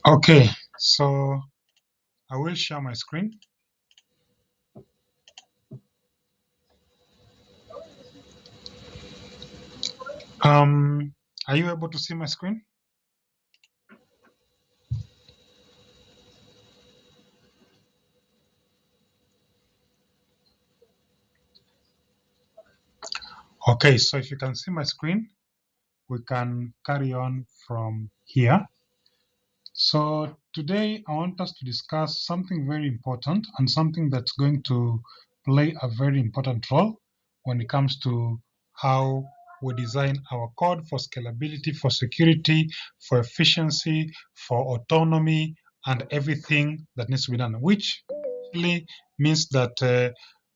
Okay, so I will share my screen. Are you able to see my screen? Okay, so if you can see my screen, we can carry on from here. So today I want us to discuss something very important and something that's going to play a very important role when it comes to how we design our code for scalability, for security, for efficiency, for autonomy, and everything that needs to be done, which really means that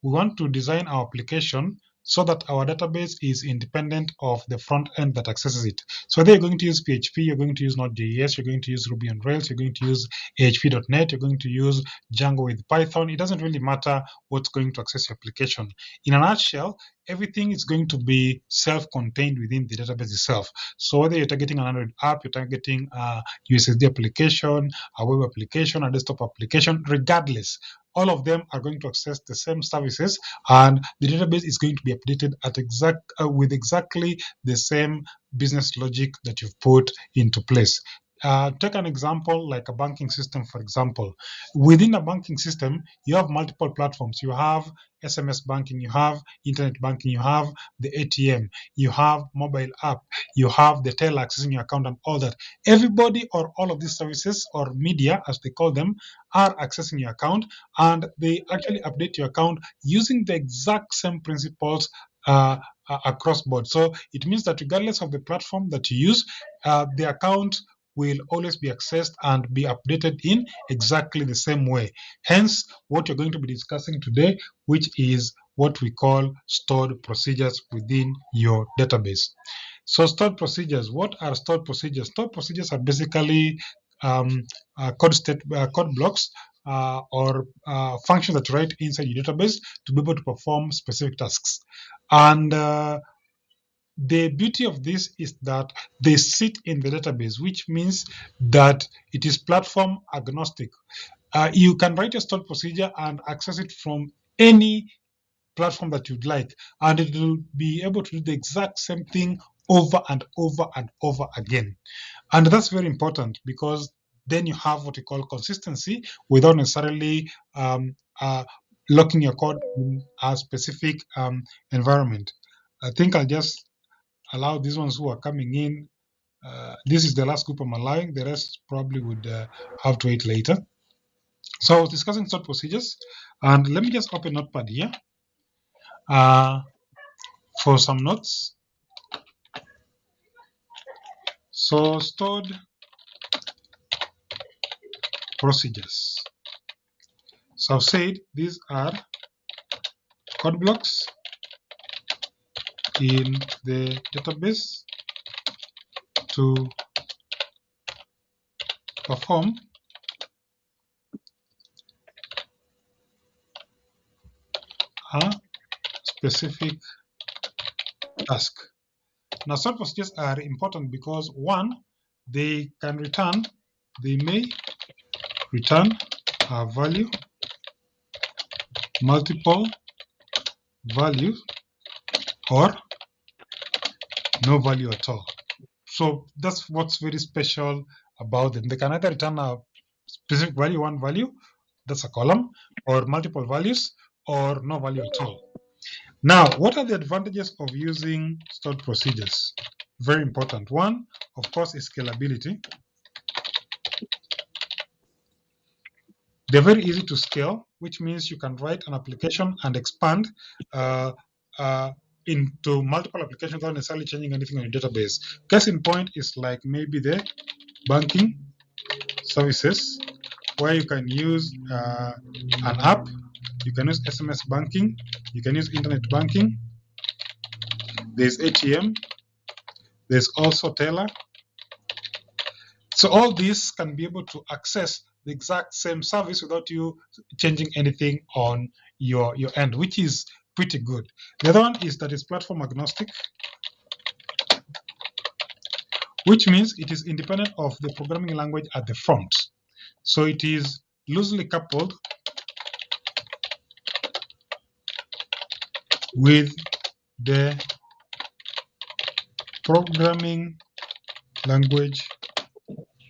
we want to design our application so that our database is independent of the front end that accesses it. So whether you're going to use PHP, you're going to use Node.js, you're going to use Ruby on Rails, you're going to use AHP.NET, you're going to use Django with Python. It doesn't really matter what's going to access your application. In a nutshell, everything is going to be self-contained within the database itself. So whether you're targeting an Android app, you're targeting a USSD application, a web application, a desktop application, regardless, all of them are going to access the same services, and the database is going to be updated at with exactly the same business logic that you've put into place. Take an example like a banking system, for example. Within a banking system, you have multiple platforms. You have SMS banking, you have internet banking, you have the ATM, you have mobile app, you have the teller accessing your account, and all that. Everybody or all of these services, or media as they call them, are accessing your account, and they actually update your account using the exact same principles across board. So it means that regardless of the platform that you use, the account will always be accessed and be updated in exactly the same way. Hence, what you're going to be discussing today, which is what we call stored procedures within your database. So stored procedures, what are stored procedures? Stored procedures are basically code blocks or functions that you write inside your database to be able to perform specific tasks. And the beauty of this is that they sit in the database, which means that it is platform agnostic. You can write a stored procedure and access it from any platform that you'd like, and it will be able to do the exact same thing over and over and over again. And that's very important because then you have what we call consistency without necessarily locking your code in a specific environment. I think I'll just allow these ones who are coming in. This is the last group I'm allowing. The rest probably would have to wait later. So I was discussing stored procedures, and let me just open Notepad here uh, for some notes. So stored procedures. So I've said these are code blocks in the database to perform a specific task. Now, stored procedures are important because one, they may return a value, multiple values, or no value at all. So that's what's very special about them. They can either return a specific value, one value, that's a column, or multiple values, or no value at all. Now, what are the advantages of using stored procedures? Very important. One, of course, is scalability. They're very easy to scale, which means you can write an application and expand uh, into multiple applications without necessarily changing anything on your database. Case in point is like maybe the banking services, where you can use an app, you can use SMS banking, you can use internet banking, there's ATM, there's also teller. So all these can be able to access the exact same service without you changing anything on your end, which is pretty good. The other one is that it's platform agnostic, which means it is independent of the programming language at the front. So it is loosely coupled with the programming language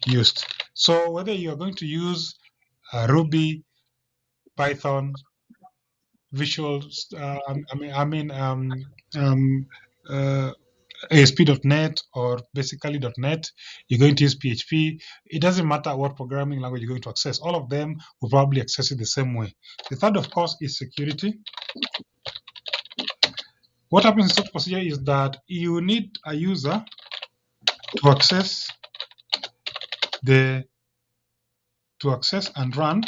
used. So whether you are going to use Ruby, Python, Visual, um, uh, ASP.NET or basically .NET, you're going to use PHP. It doesn't matter what programming language you're going to access. All of them will probably access it the same way. The third, of course, is security. What happens in such procedure is that you need a user to access the to access and run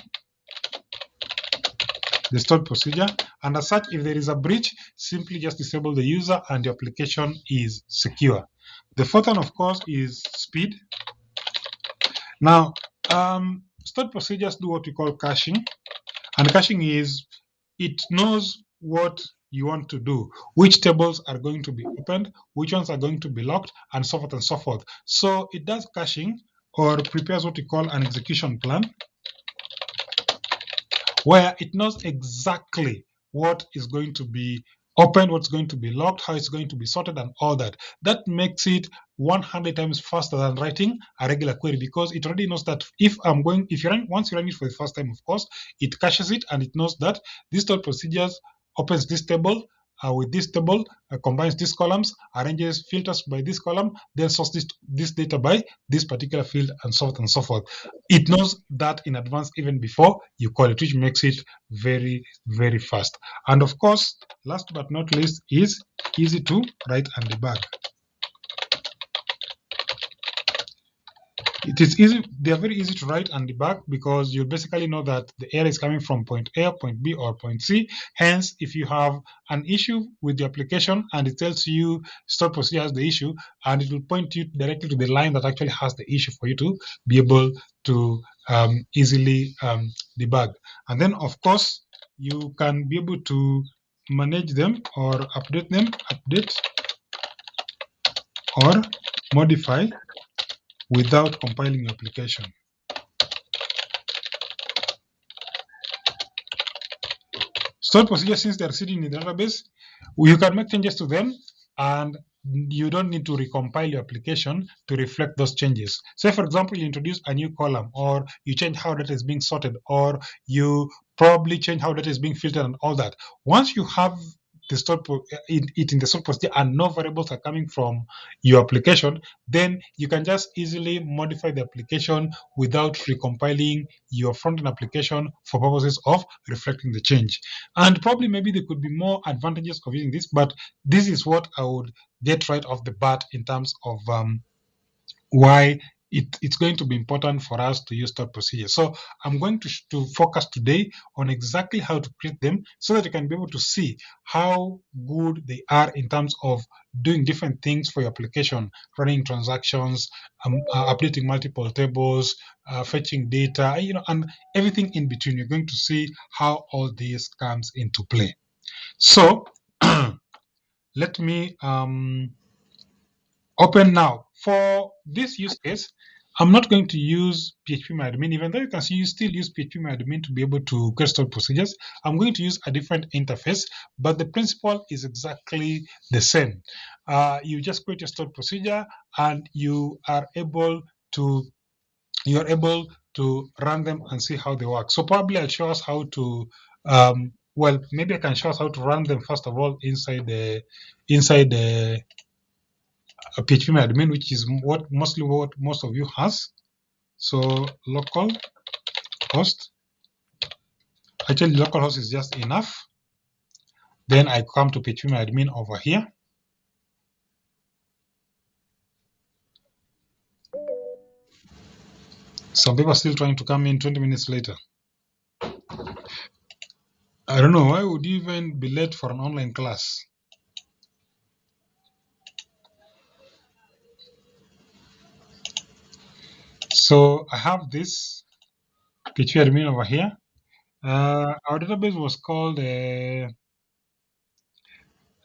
the stored procedure. And as such, if there is a breach, simply just disable the user and the application is secure. The fourth one, of course, is speed. Now, stored procedures do what we call caching. And caching is it knows what you want to do, which tables are going to be opened, which ones are going to be locked, and so forth and so forth. So it does caching or prepares what we call an execution plan, where it knows exactly what is going to be opened, what's going to be locked, how it's going to be sorted, and all that. That makes it 100 times faster than writing a regular query, because it already knows that if you run, once you run it for the first time, of course, it caches it and it knows that this stored procedures opens this table with this table, combines these columns, arranges filters by this column, then sorts this data by this particular field, and so forth and so forth. It knows that in advance even before you call it, which makes it very, very fast. And of course, last but not least, is easy to write and debug. It is easy, they are very easy to write and debug because you basically know that the error is coming from point A, point B, or point C. Hence, if you have an issue with the application and it tells you stored procedure has the issue, and it will point you directly to the line that actually has the issue for you to be able to easily debug. And then, of course, you can be able to manage them or update or modify without compiling your application. Stored procedures, since they're sitting in the database, you can make changes to them and you don't need to recompile your application to reflect those changes. Say, for example, you introduce a new column, or you change how data is being sorted, or you probably change how data is being filtered and all that. Once you have the it in the stored procedure and no variables are coming from your application, then you can just easily modify the application without recompiling your front-end application for purposes of reflecting the change. And probably maybe there could be more advantages of using this, but this is what I would get right off the bat in terms of why it's going to be important for us to use stored procedures. So I'm going to focus today on exactly how to create them so that you can be able to see how good they are in terms of doing different things for your application, running transactions, updating multiple tables, fetching data, and everything in between. You're going to see how all this comes into play. So let me open now. For this use case, I'm not going to use PHP even though you can see you still use PHP to be able to get stored procedures. I'm going to use a different interface, but the principle is exactly the same. You just create a stored procedure and you are able to run them and see how they work. So probably I'll show us how to well, maybe I can show us how to run them first of all inside the PHP which is what most of you has. So local host, actually local host is just enough. Then I come to PHP over here. Some people are still trying to come in 20 minutes later. I don't know, why would you even be late for an online class? So I have this PHP over here. Our database was called, did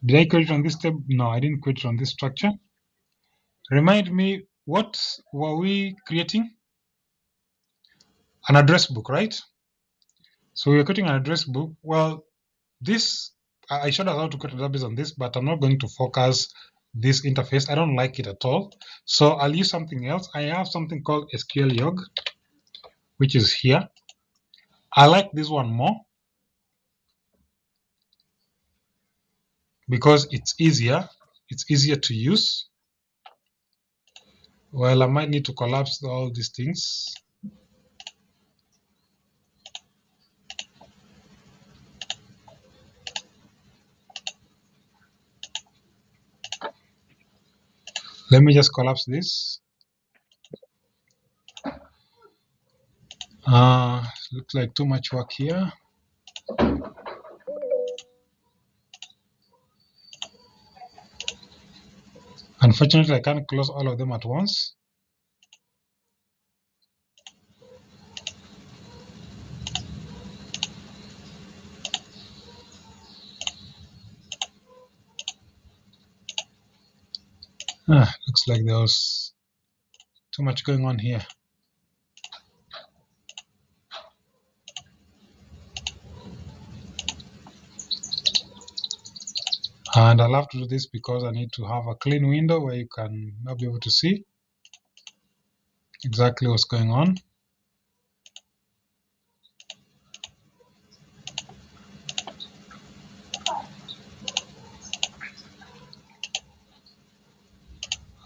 I create it on this tab? No, I didn't create it on this structure. Remind me, what were we creating? An address book, right? So we're creating an address book. Well, this, I showed us how to create a database on this, but I'm not going to focus this interface. I don't like it at all. So I'll use something else. I have something called SQL Yog, which is here. I like this one more because it's easier. It's easier to use. Well, I might need to collapse all these things. Let me just collapse this. Looks like too much work here. Unfortunately, I can't close all of them at once. Looks like there was too much going on here. And I'll have to do this because I need to have a clean window where you can not be able to see exactly what's going on.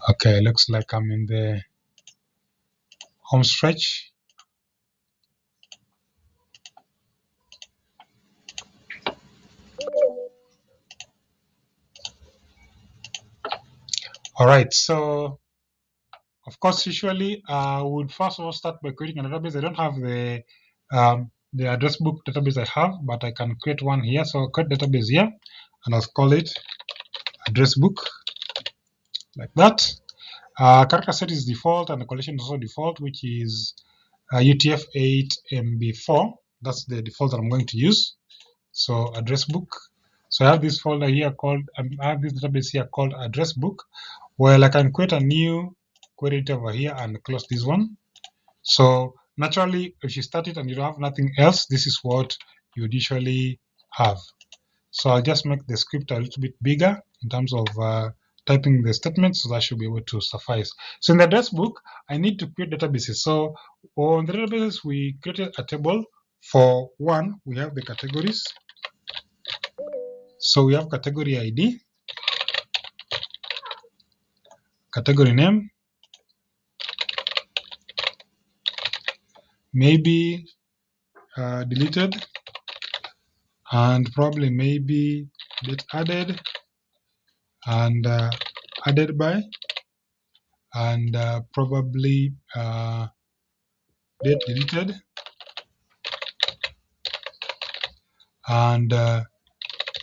Okay, looks like I'm in the home stretch. All right, so of course, usually I would first of all start by creating a database. I don't have the address book database I have, but I can create one here. So I'll create database here, and I'll call it address book, like that. Character set is default, and the collection is also default, which is UTF-8 MB4. That's the default that I'm going to use. So address book. So I have this folder here called, I have this database here called address book. Well, I can create a new query over here and close this one. So naturally, if you start it and you don't have nothing else, this is what you would usually have. So I'll just make the script a little bit bigger in terms of typing the statement, so that should be able to suffice. So in the address book, I need to create databases. So on the databases, we created a table. For one, we have the categories. So we have category ID, category name, maybe deleted, and probably maybe date added, and added by, and probably date deleted, and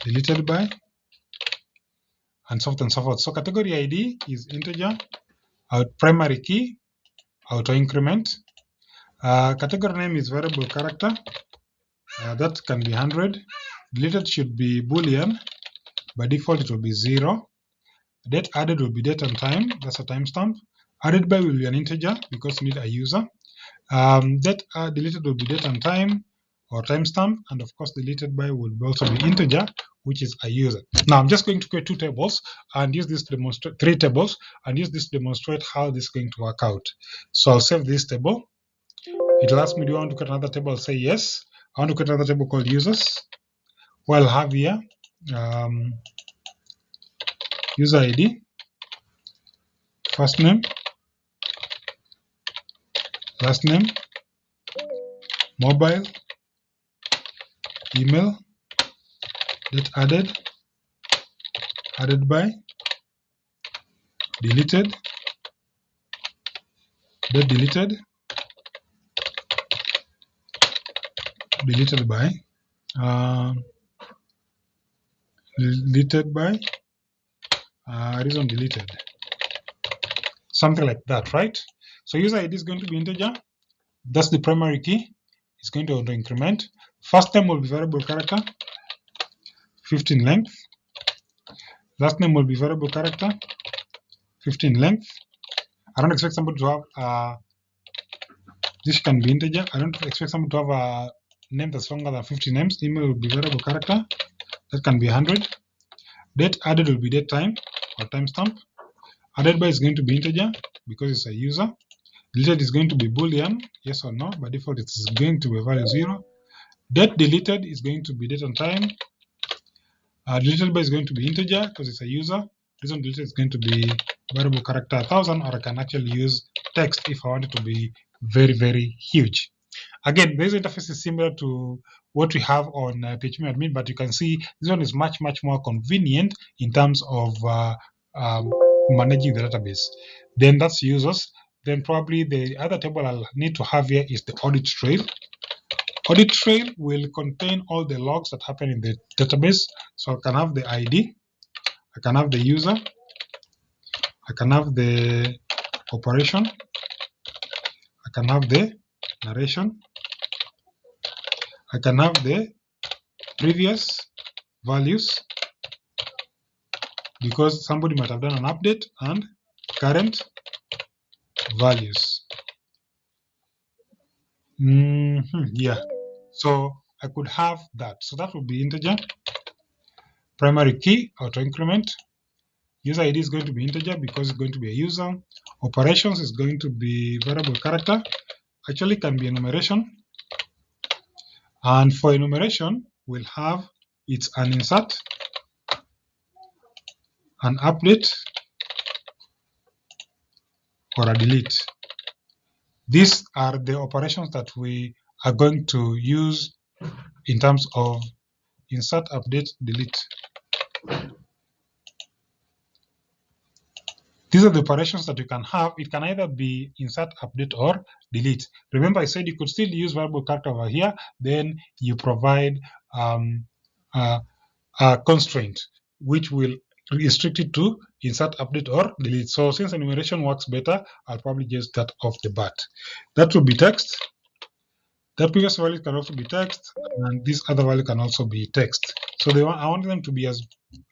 deleted by, and so forth and so forth. So category ID is integer, primary key, auto increment. Category name is variable character, that can be 100. Deleted should be Boolean. By default, it will be 0. Date added will be date and time, that's a timestamp. Added by will be an integer because you need a user. Date deleted will be date and time or timestamp, and of course deleted by will also be integer, which is a user. Now I'm just going to create two tables and use this to demonstrate, three tables, and use this to demonstrate how this is going to work out. So I'll save this table. It'll ask me, do I want to create another table? I'll say yes. I want to create another table called users. Well, I'll have here user ID, first name, last name, mobile, email, date added, added by, deleted, date deleted, deleted by, deleted by, reason deleted. Something like that, right? So user ID is going to be integer. That's the primary key. It's going to auto increment. First name will be variable character, 15 length. Last name will be variable character, 15 length. I don't expect somebody to have this can be integer. I don't expect somebody to have a name that's longer than 50 names. Email will be variable character. That can be 100. Date added will be date time or timestamp. Added by is going to be integer because it's a user. Deleted is going to be boolean, yes or no. By default, it's going to be value 0. Date deleted is going to be date and time. Deleted by is going to be integer because it's a user. Reason deleted is going to be variable character 1000, or I can actually use text if I want it to be very, very huge. Again, this interface is similar to what we have on PHP admin, but you can see this one is much, much more convenient in terms of um, managing the database. Then that's users. Then probably the other table I'll need to have here is the audit trail. Audit trail will contain all the logs that happen in the database. So I can have the ID, I can have the user, I can have the operation, I can have the narration, I can have the previous values because somebody might have done an update, and current values. Yeah, so I could have that. So that would be integer. Primary key, auto increment. User ID is going to be integer because it's going to be a user. Operations is going to be variable character. Actually can be enumeration. And for enumeration, we'll have it's an insert, an update, or a delete. These are the operations that we are going to use in terms of insert, update, delete. These are the operations that you can have. It can either be insert, update, or delete. Remember, I said you could still use variable character over here. Then you provide a constraint which will restrict it to insert, update, or delete. So since enumeration works better, I'll probably use that off the bat. That will be text. The previous value can also be text, and this other value can also be text. So I want them to be as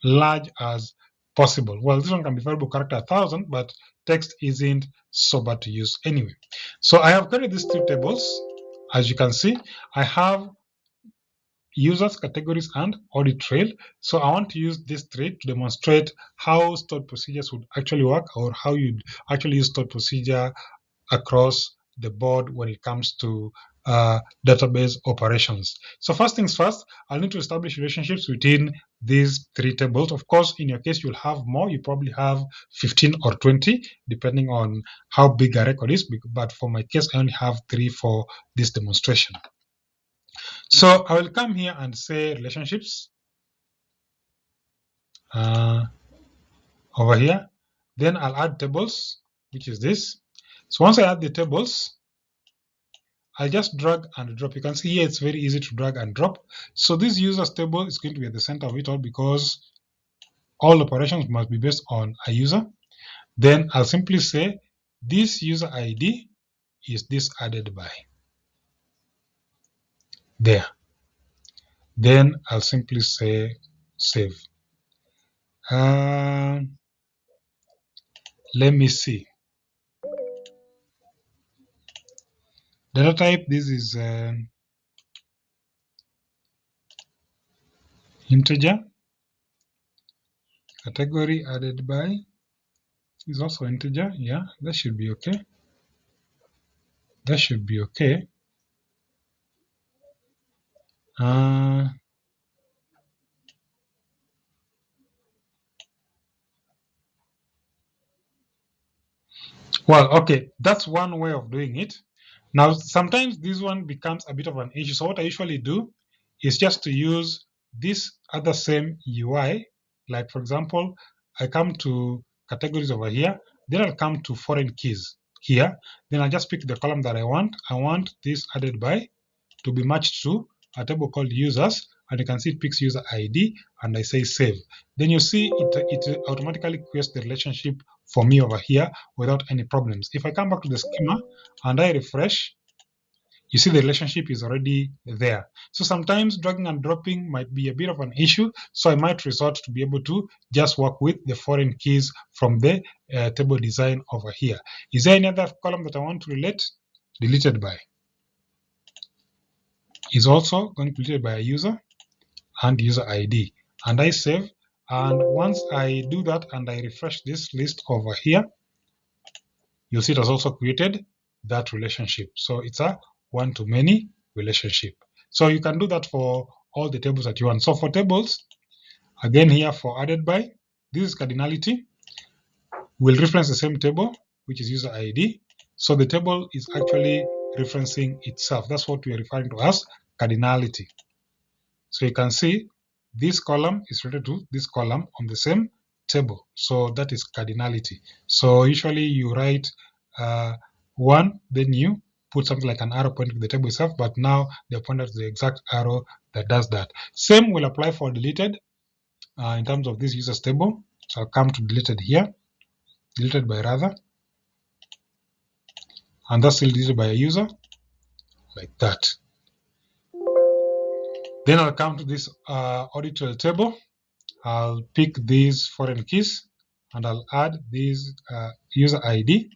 large as possible. Well, this one can be variable character 1000, but text isn't so bad to use anyway. So I have created these two tables. As you can see, I have users, categories, and audit trail. So I want to use this three to demonstrate how stored procedures would actually work, or how you'd actually use stored procedure across the board when it comes to database operations. So first things first, I'll need to establish relationships within these three tables. Of course, in your case, you'll have more. You probably have 15 or 20, depending on how big a record is. But for my case, I only have three for this demonstration. So I will come here and say relationships over here. Then I'll add tables, which is this. So once I add the tables, I'll just drag and drop. You can see here it's very easy to drag and drop. So this users table is going to be at the center of it all because all operations must be based on a user. Then I'll simply say this user ID is this added by. There. Then I'll simply say save. Let me see. Data type, this is integer. Category added by is also integer. Yeah, that should be okay. That should be okay. Well, okay, that's one way of doing it. Now, sometimes this one becomes a bit of an issue. So what I usually do is just to use this other same UI. Like, for example, I come to categories over here, then I'll come to foreign keys here. Then I'll just pick the column that I want. I want this added by to be matched to a table called users, and you can see it picks user ID, and I say save. Then you see it automatically creates the relationship for me over here without any problems. If I come back to the schema and I refresh, you see the relationship is already there. So sometimes dragging and dropping might be a bit of an issue. So I might resort to be able to just work with the foreign keys from the table design over here. Is there any other column that I want to relate? Deleted by is also going to be deleted by a user and user ID. And I save. And once I do that and I refresh this list over here, you'll see it has also created that relationship. So it's a one-to-many relationship. So you can do that for all the tables that you want. So for tables, again here for added by, this is cardinality. We'll reference the same table, which is user ID. So the table is actually referencing itself. That's what we are referring to as cardinality. So you can see this column is related to this column on the same table. So that is cardinality. So usually you write one, then you put something like an arrow pointing to the table itself, but now they're pointed to the exact arrow that does that. Same will apply for deleted in terms of this users table. So I'll come to deleted here, deleted by rather, and that's still deleted by a user, like that. Then I'll come to this auditor table. I'll pick these foreign keys and I'll add this user ID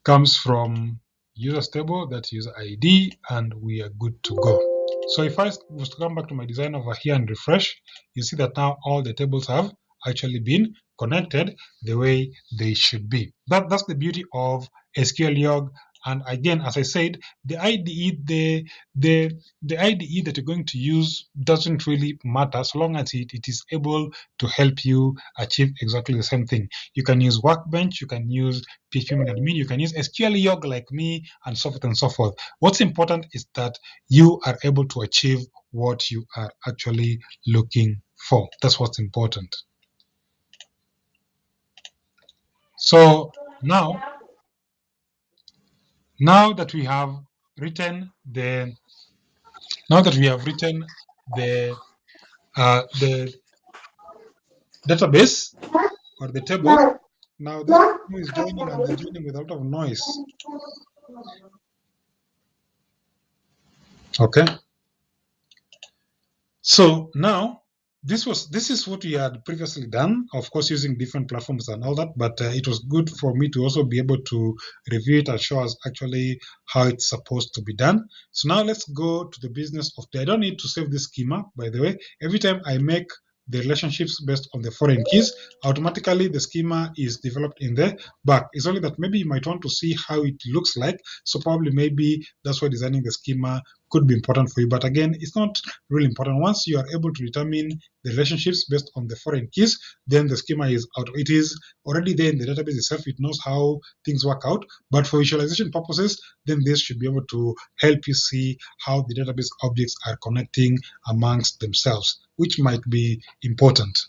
comes from user table, that's user ID, and we are good to go. So if I was to come back to my design over here and refresh, you see that now all the tables have actually been connected the way they should be. That's the beauty of SQL Log. And again, as I said, the IDE, the IDE that you're going to use doesn't really matter so long as it is able to help you achieve exactly the same thing. You can use Workbench, you can use PHP admin, you can use SQL Log like me, and so forth and so forth. What's important is that you are able to achieve what you are actually looking for. That's what's important. So now that we have written the the database or the tables, now this person is joining and they're joining with a lot of noise. Okay. So now this is what we had previously done, of course using different platforms and all that, but it was good for me to also be able to review it and show us actually how it's supposed to be done. So now let's go to the business of I don't need to save this schema, by the way. Every time I make the relationships based on the foreign keys, automatically the schema is developed in the back. It's only that maybe you might want to see how it looks like, so probably maybe that's why designing the schema could be important for you. But again, it's not really important. Once you are able to determine the relationships based on the foreign keys, then the schema is out. It is already there in the database itself. It knows how things work out. But for visualization purposes, then this should be able to help you see how the database objects are connecting amongst themselves, which might be important.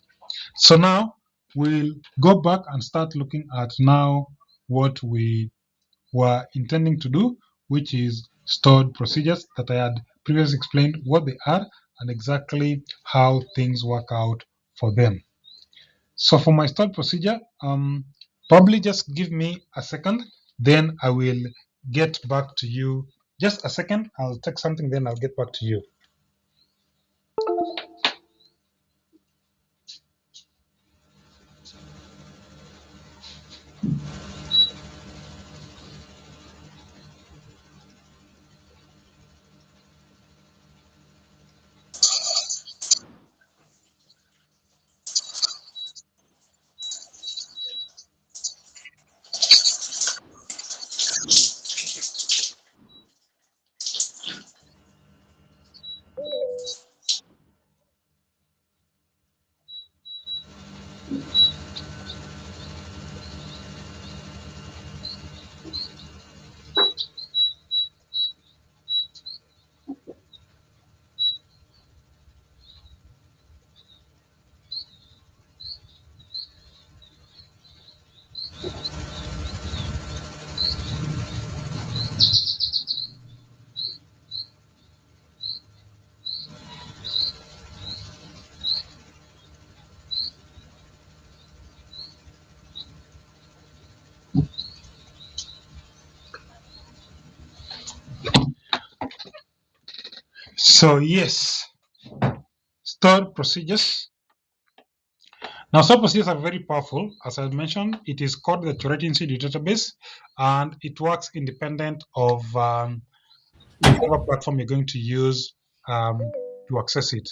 So now we'll go back and start looking at now what we were intending to do, which is stored procedures that I had previously explained what they are and exactly how things work out for them. So for my stored procedure, probably just give me a second, then I will get back to you. Just a second, I'll take something, then I'll get back to you. So yes, stored procedures. Now, stored procedures are very powerful. As I mentioned, it is code that you write inside your database, and it works independent of whichever platform you're going to use to access it.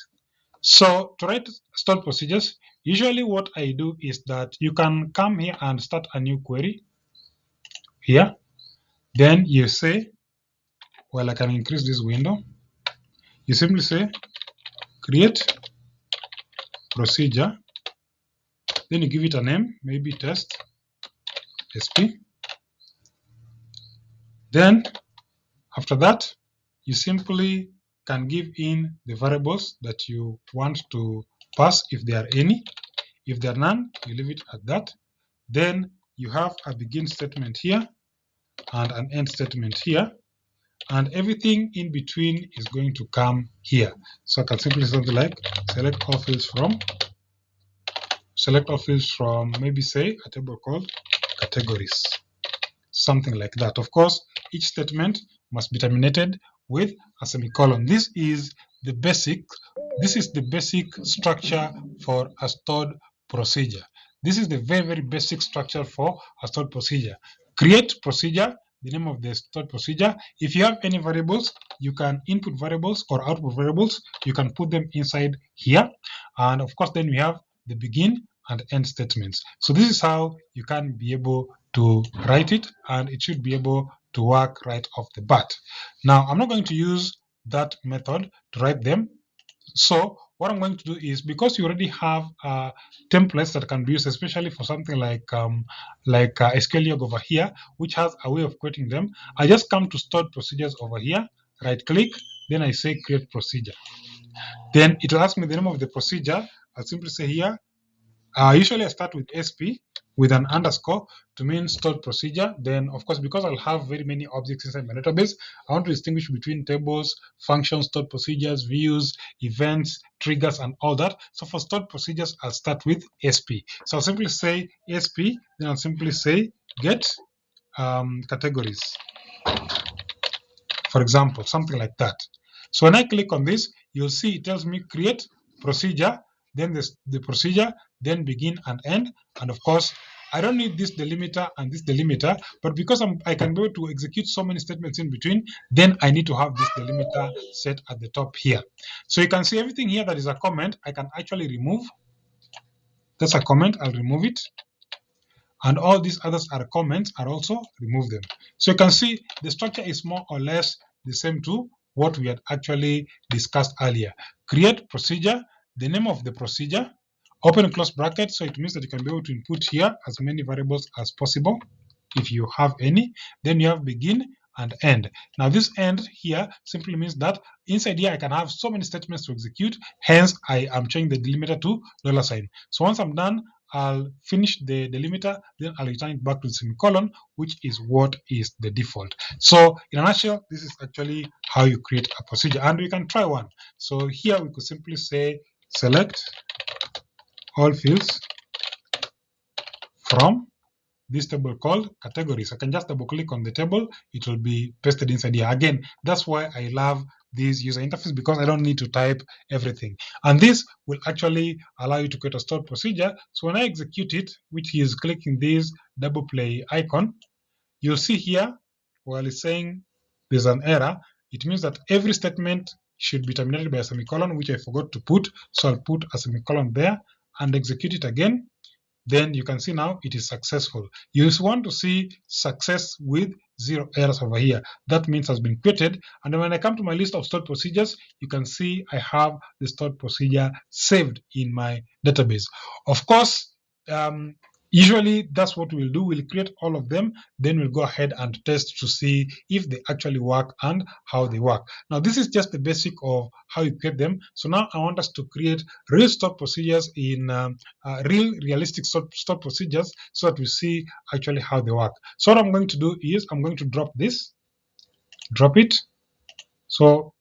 So to write stored procedures, usually what I do is that you can come here and start a new query here. Then you say, well, I can increase this window. You simply say create procedure. Then you give it a name, maybe test SP. Then after that, you simply can give in the variables that you want to pass if there are any. If there are none, you leave it at that. Then you have a begin statement here and an end statement here. And everything in between is going to come here. So I can simply say something like select all fields from maybe say a table called categories, something like that. Of course, each statement must be terminated with a semicolon. This is the basic structure for a stored procedure. This is the very, very basic structure for a stored procedure. Create procedure, the name of the stored procedure. If you have any variables, you can input variables or output variables. You can put them inside here. And of course, then we have the begin and end statements. So this is how you can be able to write it, and it should be able to work right off the bat. Now, I'm not going to use that method to write them. So what I'm going to do is, because you already have templates that can be used, especially for something like SQL Log over here, which has a way of creating them, I just come to stored procedures over here, right click, then I say create procedure. Then it will ask me the name of the procedure. I'll simply say here, usually I start with SP with an underscore to mean stored procedure. Then, of course, because I'll have very many objects inside my database, I want to distinguish between tables, functions, stored procedures, views, events, triggers, and all that. So for stored procedures, I'll start with SP. So I'll simply say SP, then I'll simply say get categories, for example, something like that. So when I click on this, you'll see it tells me create procedure, then the procedure, then begin and end. And of course, I don't need this delimiter and this delimiter, but because I can be able to execute so many statements in between, then I need to have this delimiter set at the top here. So you can see everything here that is a comment, I can actually remove. That's a comment, I'll remove it. And all these others are comments, I'll also remove them. So you can see the structure is more or less the same to what we had actually discussed earlier. Create procedure, the name of the procedure, open and close bracket, so it means that you can be able to input here as many variables as possible if you have any. Then you have begin and end. Now this end here simply means that inside here I can have so many statements to execute, hence I am changing the delimiter to $sign. So once I'm done, I'll finish the delimiter, then I'll return it back to the semicolon, which is what is the default. So in a nutshell, this is actually how you create a procedure, and we can try one. So here we could simply say select all fields from this table called categories. I can just double click on the table, it will be pasted inside here. Again, that's why I love this user interface, because I don't need to type everything. And this will actually allow you to create a stored procedure. So when I execute it, which is clicking this double play icon, you'll see here, while it's saying there's an error, it means that every statement should be terminated by a semicolon, which I forgot to put. So I'll put a semicolon there and execute it again. Then you can see now it is successful. You want to see success with 0 errors over here. That means has been created. And then when I come to my list of stored procedures, you can see I have the stored procedure saved in my database. Of course, usually that's what we'll do. We'll create all of them, then we'll go ahead and test to see if they actually work and how they work. Now, this is just the basic of how you create them. So now I want us to create real stored procedures in realistic stored procedures, so that we see actually how they work. So what I'm going to do is I'm going to drop it. So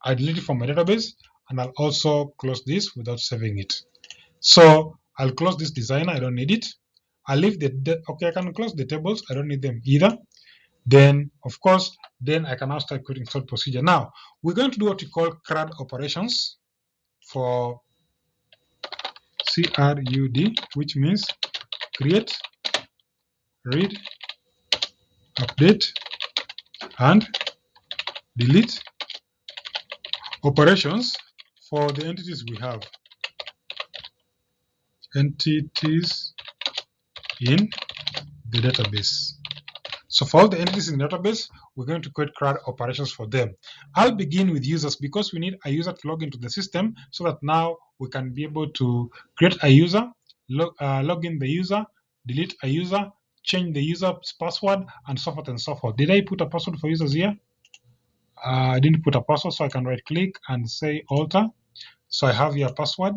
I delete it from my database, and I'll also close this without saving it. So I'll close this designer, I don't need it. I'll leave okay, I can close the tables, I don't need them either. Then, of course, then I can now start creating stored procedure. Now, we're going to do what we call CRUD operations for CRUD, which means create, read, update, and delete operations for the entities we have. Entities in the database. So for all the entities in the database, we're going to create CRUD operations for them. I'll begin with users because we need a user to log into the system so that now we can be able to create a user, log in the user, delete a user, change the user's password, and so forth and so forth. Did I put a password for users here? I didn't put a password, so I can right click and say alter. So I have your password,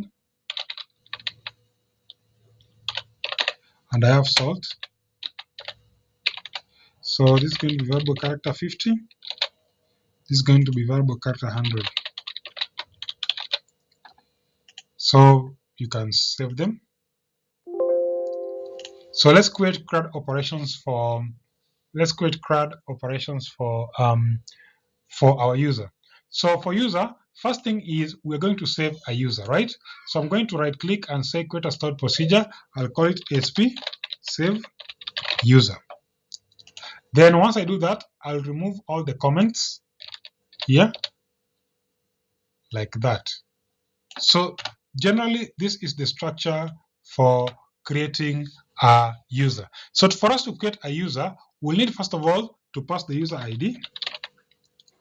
and I have salt. So this is going to be variable character 50. This is going to be variable character 100. So you can save them. So let's create CRUD operations for our user. So for user, first thing is we're going to save a user, right? So I'm going to right click and say create a stored procedure. I'll call it SP save user. Then once I do that, I'll remove all the comments here like that. So generally, this is the structure for creating a user. So for us to create a user, we'll need first of all to pass the user ID.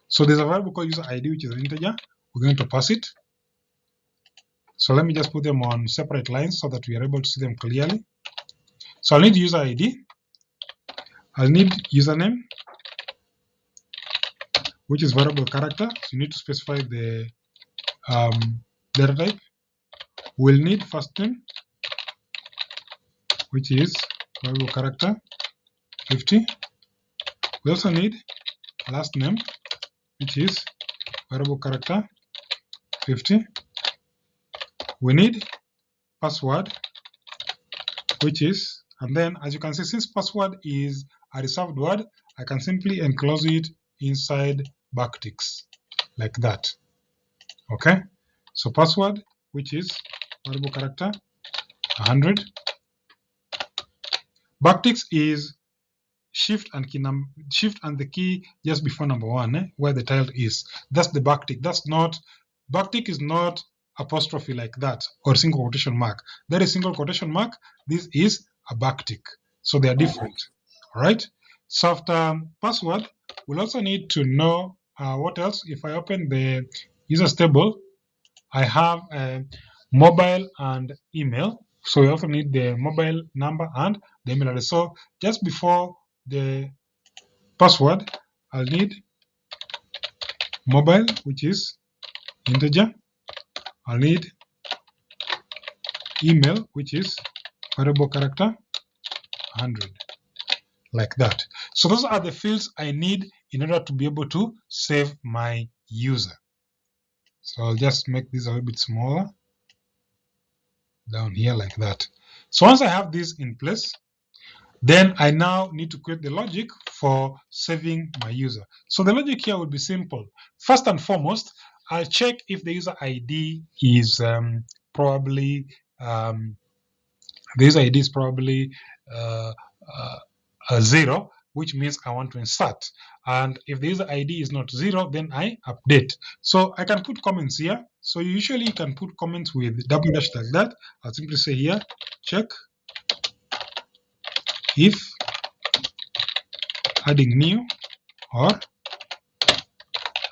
So there's a variable called user ID, which is an integer. We're going to pass it. So let me just put them on separate lines so that we are able to see them clearly. So I'll need user ID. I'll need username, which is variable character. So you need to specify the data type. We'll need first name, which is variable character 50. We also need last name, which is variable character 50. We need password, which is, and then as you can see, since password is a reserved word, I can simply enclose it inside backticks like that. Okay, so password, which is variable character 100. Backticks is shift and the key just before number one, where the tilde is. That's the backtick. Backtick is not apostrophe like that or single quotation mark. That is single quotation mark. This is a backtick. So they are different. All right. So after password, we'll also need to know what else. If I open the users table, I have mobile and email. So we also need the mobile number and the email address. So just before the password, I'll need mobile, which is integer. I'll need email, which is variable character 100, like that. So those are the fields I need in order to be able to save my user. So I'll just make this a little bit smaller down here like that. So once I have this in place, then I now need to create the logic for saving my user. So the logic here would be simple. First and foremost, I'll check if the user ID is probably uh, 0, which means I want to insert. And if the user ID is not 0, then I update. So I can put comments here. So usually you can put comments with double dash like that. I'll simply say here, check if adding new or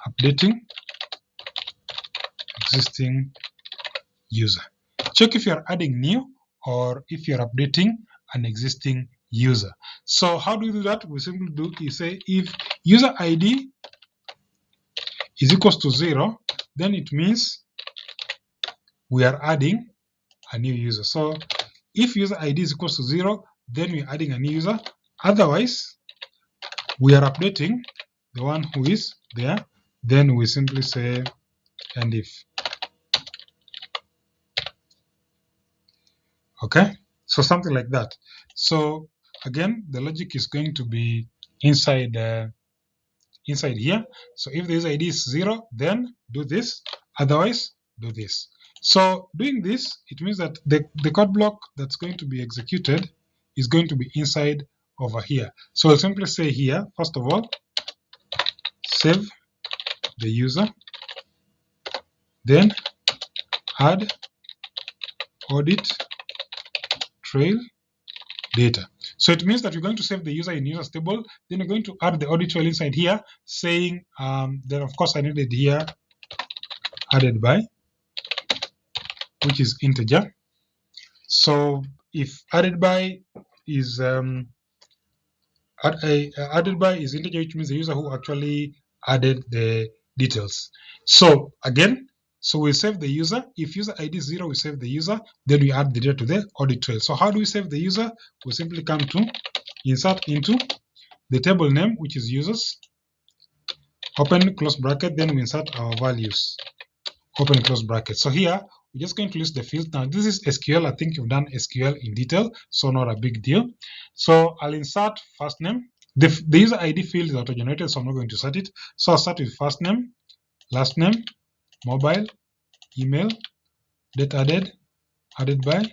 updating existing user. Check if you're adding new or if you're updating an existing user. So how do we do that? We simply do is say if user ID is equals to 0, then it means we are adding a new user. So if user ID is equals to 0, then we're adding a new user. Otherwise, we are updating the one who is there. Then we simply say and if. Okay, so something like that. So again, the logic is going to be inside inside here. So if the user ID is 0, then do this, otherwise do this. So doing this, it means that the code block that's going to be executed is going to be inside over here. So I'll simply say here, first of all, save the user, then add audit trail data. So it means that you're going to save the user in users table, then you're going to add the audit trail inside here, saying then of course I needed here added by, which is integer. So if added by is added by is integer, which means the user who actually added the details. So again, so we save the user. If user ID is 0, we save the user. Then we add the data to the audit trail. So how do we save the user? We simply come to insert into the table name, which is users, open close bracket, then we insert our values, open close bracket. So here we're just going to list the fields. Now this is SQL. I think you've done SQL in detail, so not a big deal. So I'll insert first name. The user ID field is auto generated, so I'm not going to set it. So I'll start with first name, last name, mobile, email, date added, added by,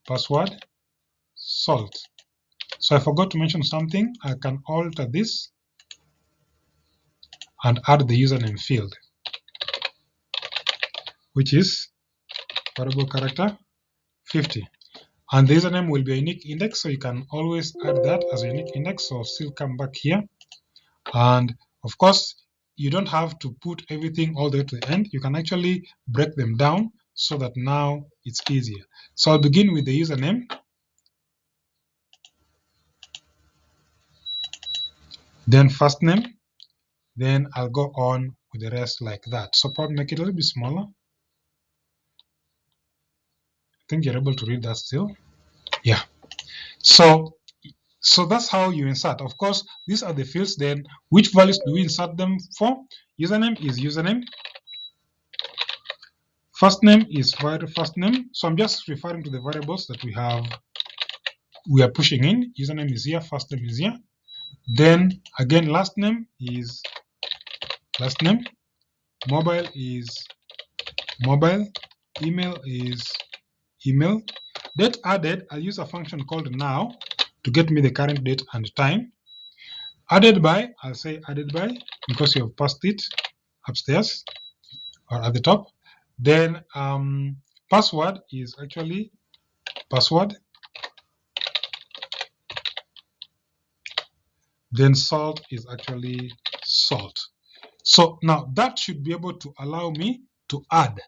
password, salt. So I forgot to mention something. I can alter this and add the username field, which is variable character 50. And the username will be a unique index, so you can always add that as a unique index. So still come back here. And of course, you don't have to put everything all the way to the end. You can actually break them down so that now it's easier. So I'll begin with the username. Then first name. Then I'll go on with the rest like that. So probably make it a little bit smaller. I think you're able to read that still. Yeah. So that's how you insert. Of course, these are the fields. Then which values do we insert them for? Username is username. First name is first name. So I'm just referring to the variables that we are pushing in. Username is here, first name is here. Then again, last name is last name. Mobile is mobile. Email is email. Date added, I'll use a function called now to get me the current date and time. Added by, I'll say added by because you have passed it upstairs or at the top. Then password is actually password. Then salt is actually salt. So now that should be able to allow me to add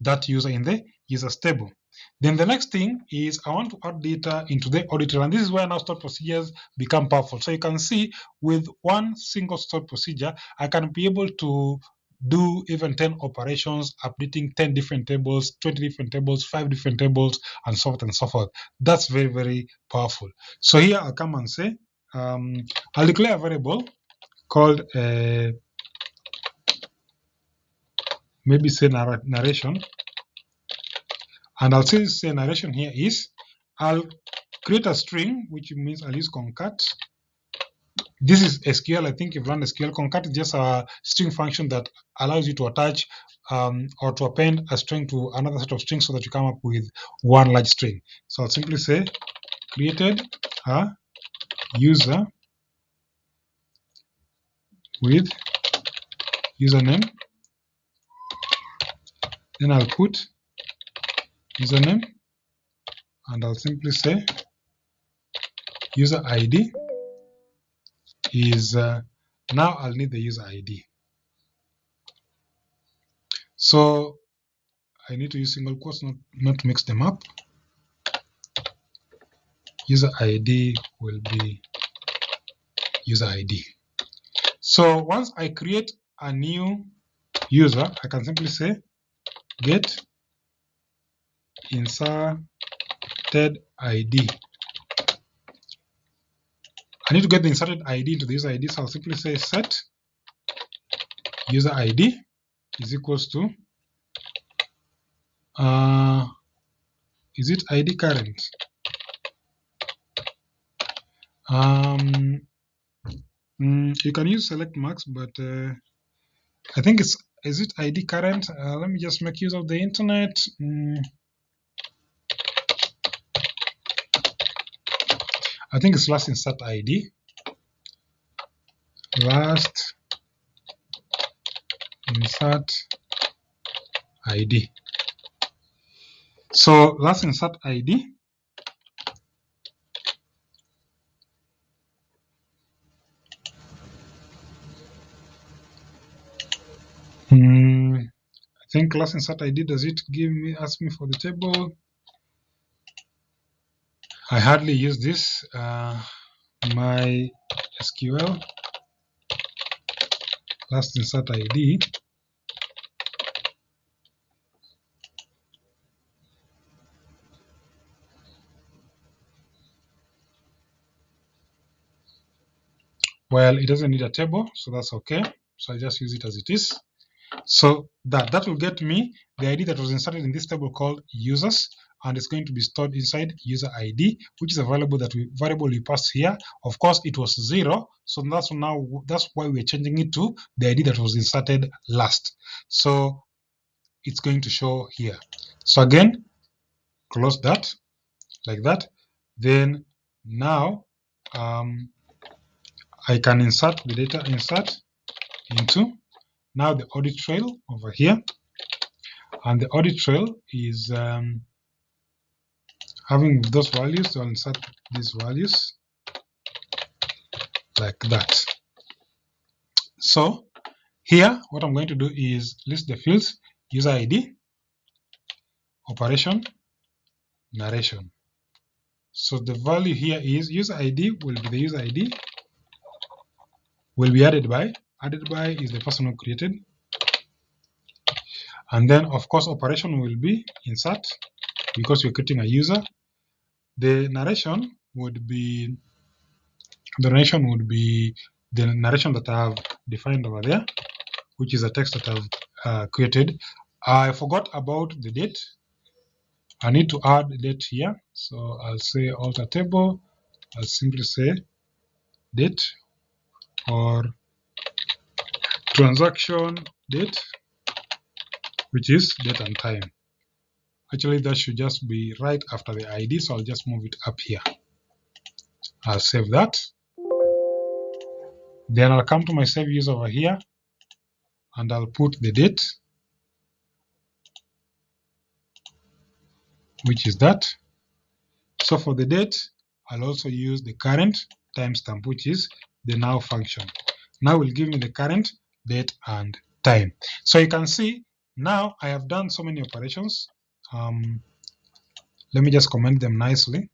that user in the users table. Then the next thing is I want to add data into the audit trail, and this is where now stored procedures become powerful. So you can see with one single stored procedure, I can be able to do even 10 operations, updating 10 different tables, 20 different tables, 5 different tables, and so forth and so forth. That's very, very powerful. So here I'll come and say, I'll declare a variable called maybe say narration. And I'll say narration here is, I'll create a string, which means I'll use concat. This is SQL. I think you've run SQL. Concat is just a string function that allows you to attach or to append a string to another set of strings so that you come up with one large string. So I'll simply say created a user with username. Then I'll put username and I'll simply say user ID is now I'll need the user ID. So I need to use single quotes, not to mix them up. User ID will be user ID. So once I create a new user, I can simply say get inserted ID. I need to get the inserted ID into the user ID, so I'll simply say set user ID is equals to is it ID current? You can use select max, but I think is it ID current? Let me just make use of the internet. I think it's last insert ID. Last insert ID. So last insert ID. I think last insert ID, does it ask me for the table? I hardly use this. My SQL last insert ID. Well, it doesn't need a table, so that's okay. So I just use it as it is. So that will get me the ID that was inserted in this table called users, and it's going to be stored inside user ID, which is a variable we passed here. Of course, it was 0, so that's why we're changing it to the ID that was inserted last. So it's going to show here. So again, close that like that. Then now I can insert the data into now the audit trail over here, and the audit trail is having those values. So I'll insert these values like that. So here, what I'm going to do is list the fields: user ID, operation, narration. So the value here is user ID will be the user ID, will be added by is the person who created, and then of course operation will be insert because we're creating a user. The narration would be the narration that I have defined over there, which is a text that I've created. I forgot about the date. I need to add the date here, so I'll say alter table. I'll simply say date or transaction date, which is date and time. Actually, that should just be right after the ID, so I'll just move it up here. I'll save that. Then I'll come to my save use over here, and I'll put the date, which is that. So for the date, I'll also use the current timestamp, which is the now function. Now will give me the current date and time. So you can see now I have done so many operations. Let me just comment them nicely.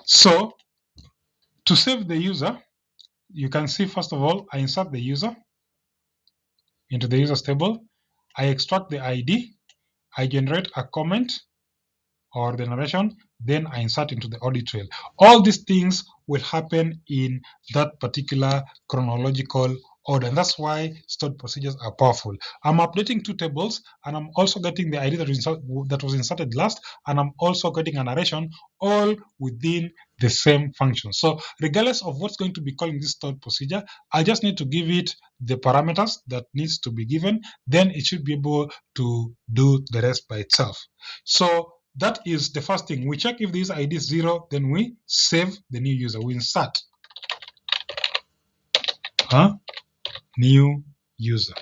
So to save the user, you can see first of all, I insert the user into the users table. I extract the ID. I generate a comment or the narration, then I insert into the audit trail. All these things will happen in that particular chronological order, and that's why stored procedures are powerful. I'm updating two tables, and I'm also getting the ID that was inserted last, and I'm also getting a narration, all within the same function. So regardless of what's going to be calling this stored procedure, I just need to give it the parameters that needs to be given, then it should be able to do the rest by itself. So that is the first thing. We check if the user ID is 0, then we save the new user. We insert new user.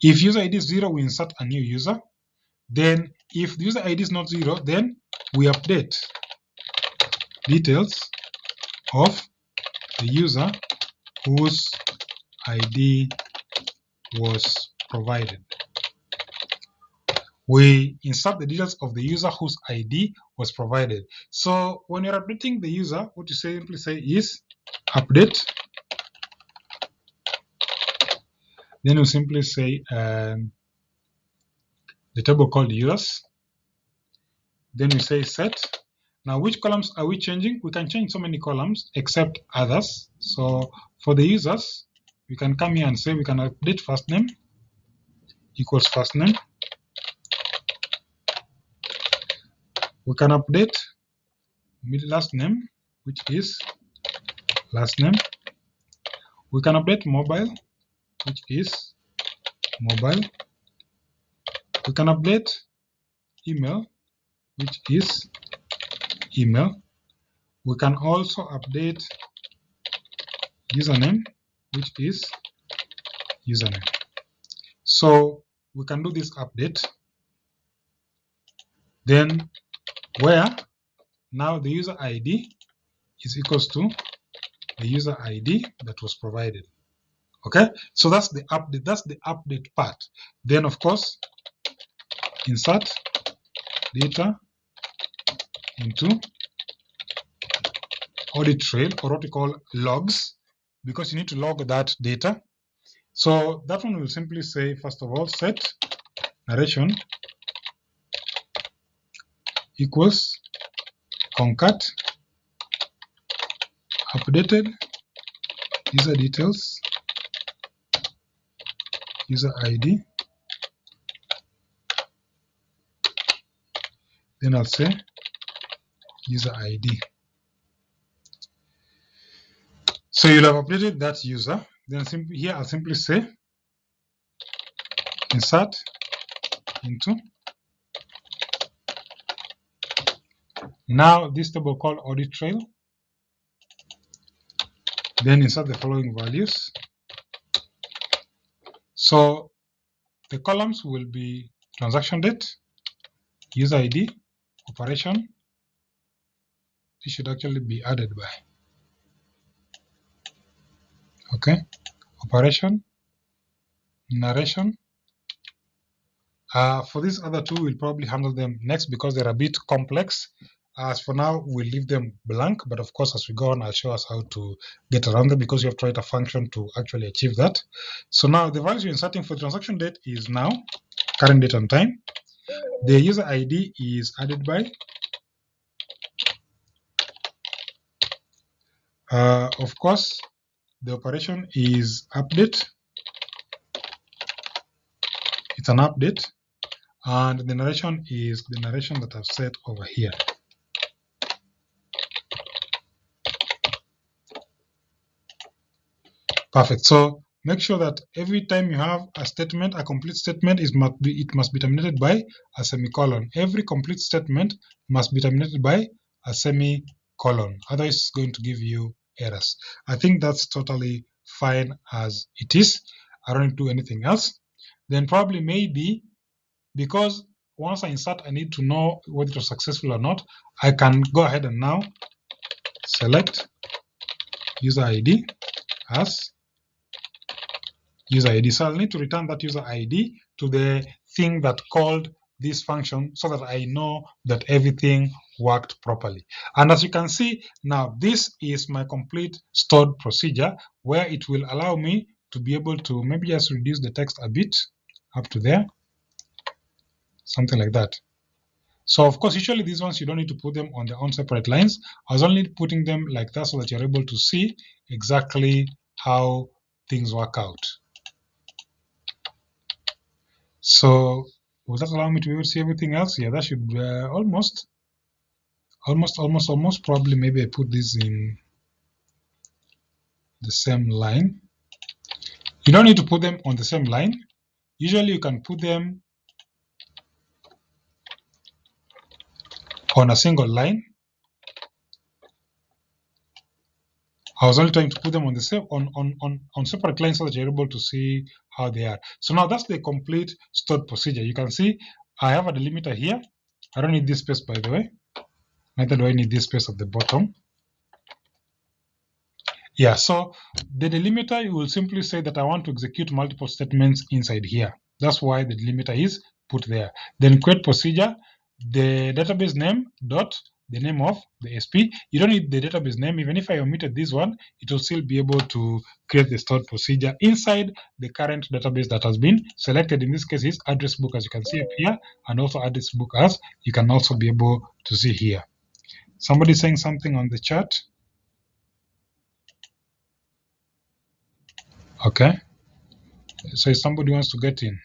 If user ID is 0, we insert a new user. Then if the user ID is not 0, then we update details of the user whose ID was provided. We insert the details of the user whose ID was provided. So when you're updating the user, what you simply say is update. Then you simply say the table called users. Then we say set. Now, which columns are we changing? We can change so many columns except others. So for the users, we can come here and say we can update first name. equals first name. We can update last name, which is last name. We can update mobile, which is mobile. We can update email, which is email. We can also update username, which is username. So we can do this update. Then where now the user ID is equals to the user ID that was provided. Okay, so that's the update. That's the update part. Then of course, insert data into audit trail, or what we call logs, because you need to log that data. So that one will simply say, first of all, set narration equals concat updated user details, user ID. Then I'll say user ID. So you'll have updated that user. Then simply here I'll simply say insert into now this table called audit trail. Then insert the following values. So the columns will be transaction date, user ID, operation. This should actually be added by. Okay, operation, narration. For these other two, we'll probably handle them next because they're a bit complex. As for now, we'll leave them blank, but of course, as we go on, I'll show us how to get around them because you have to write a function to actually achieve that. So now the values you're inserting for transaction date is now current date and time. The user ID is added by. Of course, the operation is update. It's an update. And the narration is the narration that I've set over here. Perfect. So make sure that every time you have a statement, a complete statement, it must be terminated by a semicolon. Every complete statement must be terminated by a semicolon. Otherwise, it's going to give you errors. I think that's totally fine as it is. I don't need to do anything else. Then probably maybe because once I insert, I need to know whether it was successful or not. I can go ahead and now select user ID as user ID. So I'll need to return that user ID to the thing that called this function so that I know that everything worked properly. And as you can see, now this is my complete stored procedure where it will allow me to be able to maybe just reduce the text a bit up to there, something like that. So of course, usually these ones, you don't need to put them on their own separate lines. I was only putting them like that so that you're able to see exactly how things work out. So will that allow me to be able to see everything else? Yeah, that should almost. Probably maybe I put this in the same line. You don't need to put them on the same line. Usually you can put them on a single line. I was only trying to put them on the same on separate lines so that you're able to see how they are. So now that's the complete stored procedure. You can see I have a delimiter here. I don't need this space, by the way. Neither do I need this space at the bottom. Yeah, so the delimiter, you will simply say that I want to execute multiple statements inside here. That's why the delimiter is put there. Then create procedure, the database name dot the name of the SP. You don't need the database name. Even if I omitted this one, it will still be able to create the stored procedure inside the current database that has been selected. In this case, is address book, as you can see up here, and also address book as you can also be able to see here. Somebody saying something on the chat. Okay. So if somebody wants to get in.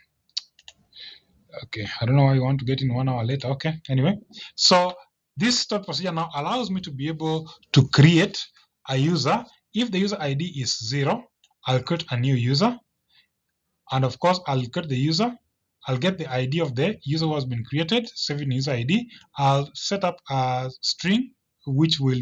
Okay, I don't know why you want to get in 1 hour later. Okay, anyway, so this stored procedure now allows me to be able to create a user. If the user ID is 0, I'll create a new user. And of course, I'll create the user. I'll get the ID of the user who has been created, saving user ID. I'll set up a string which will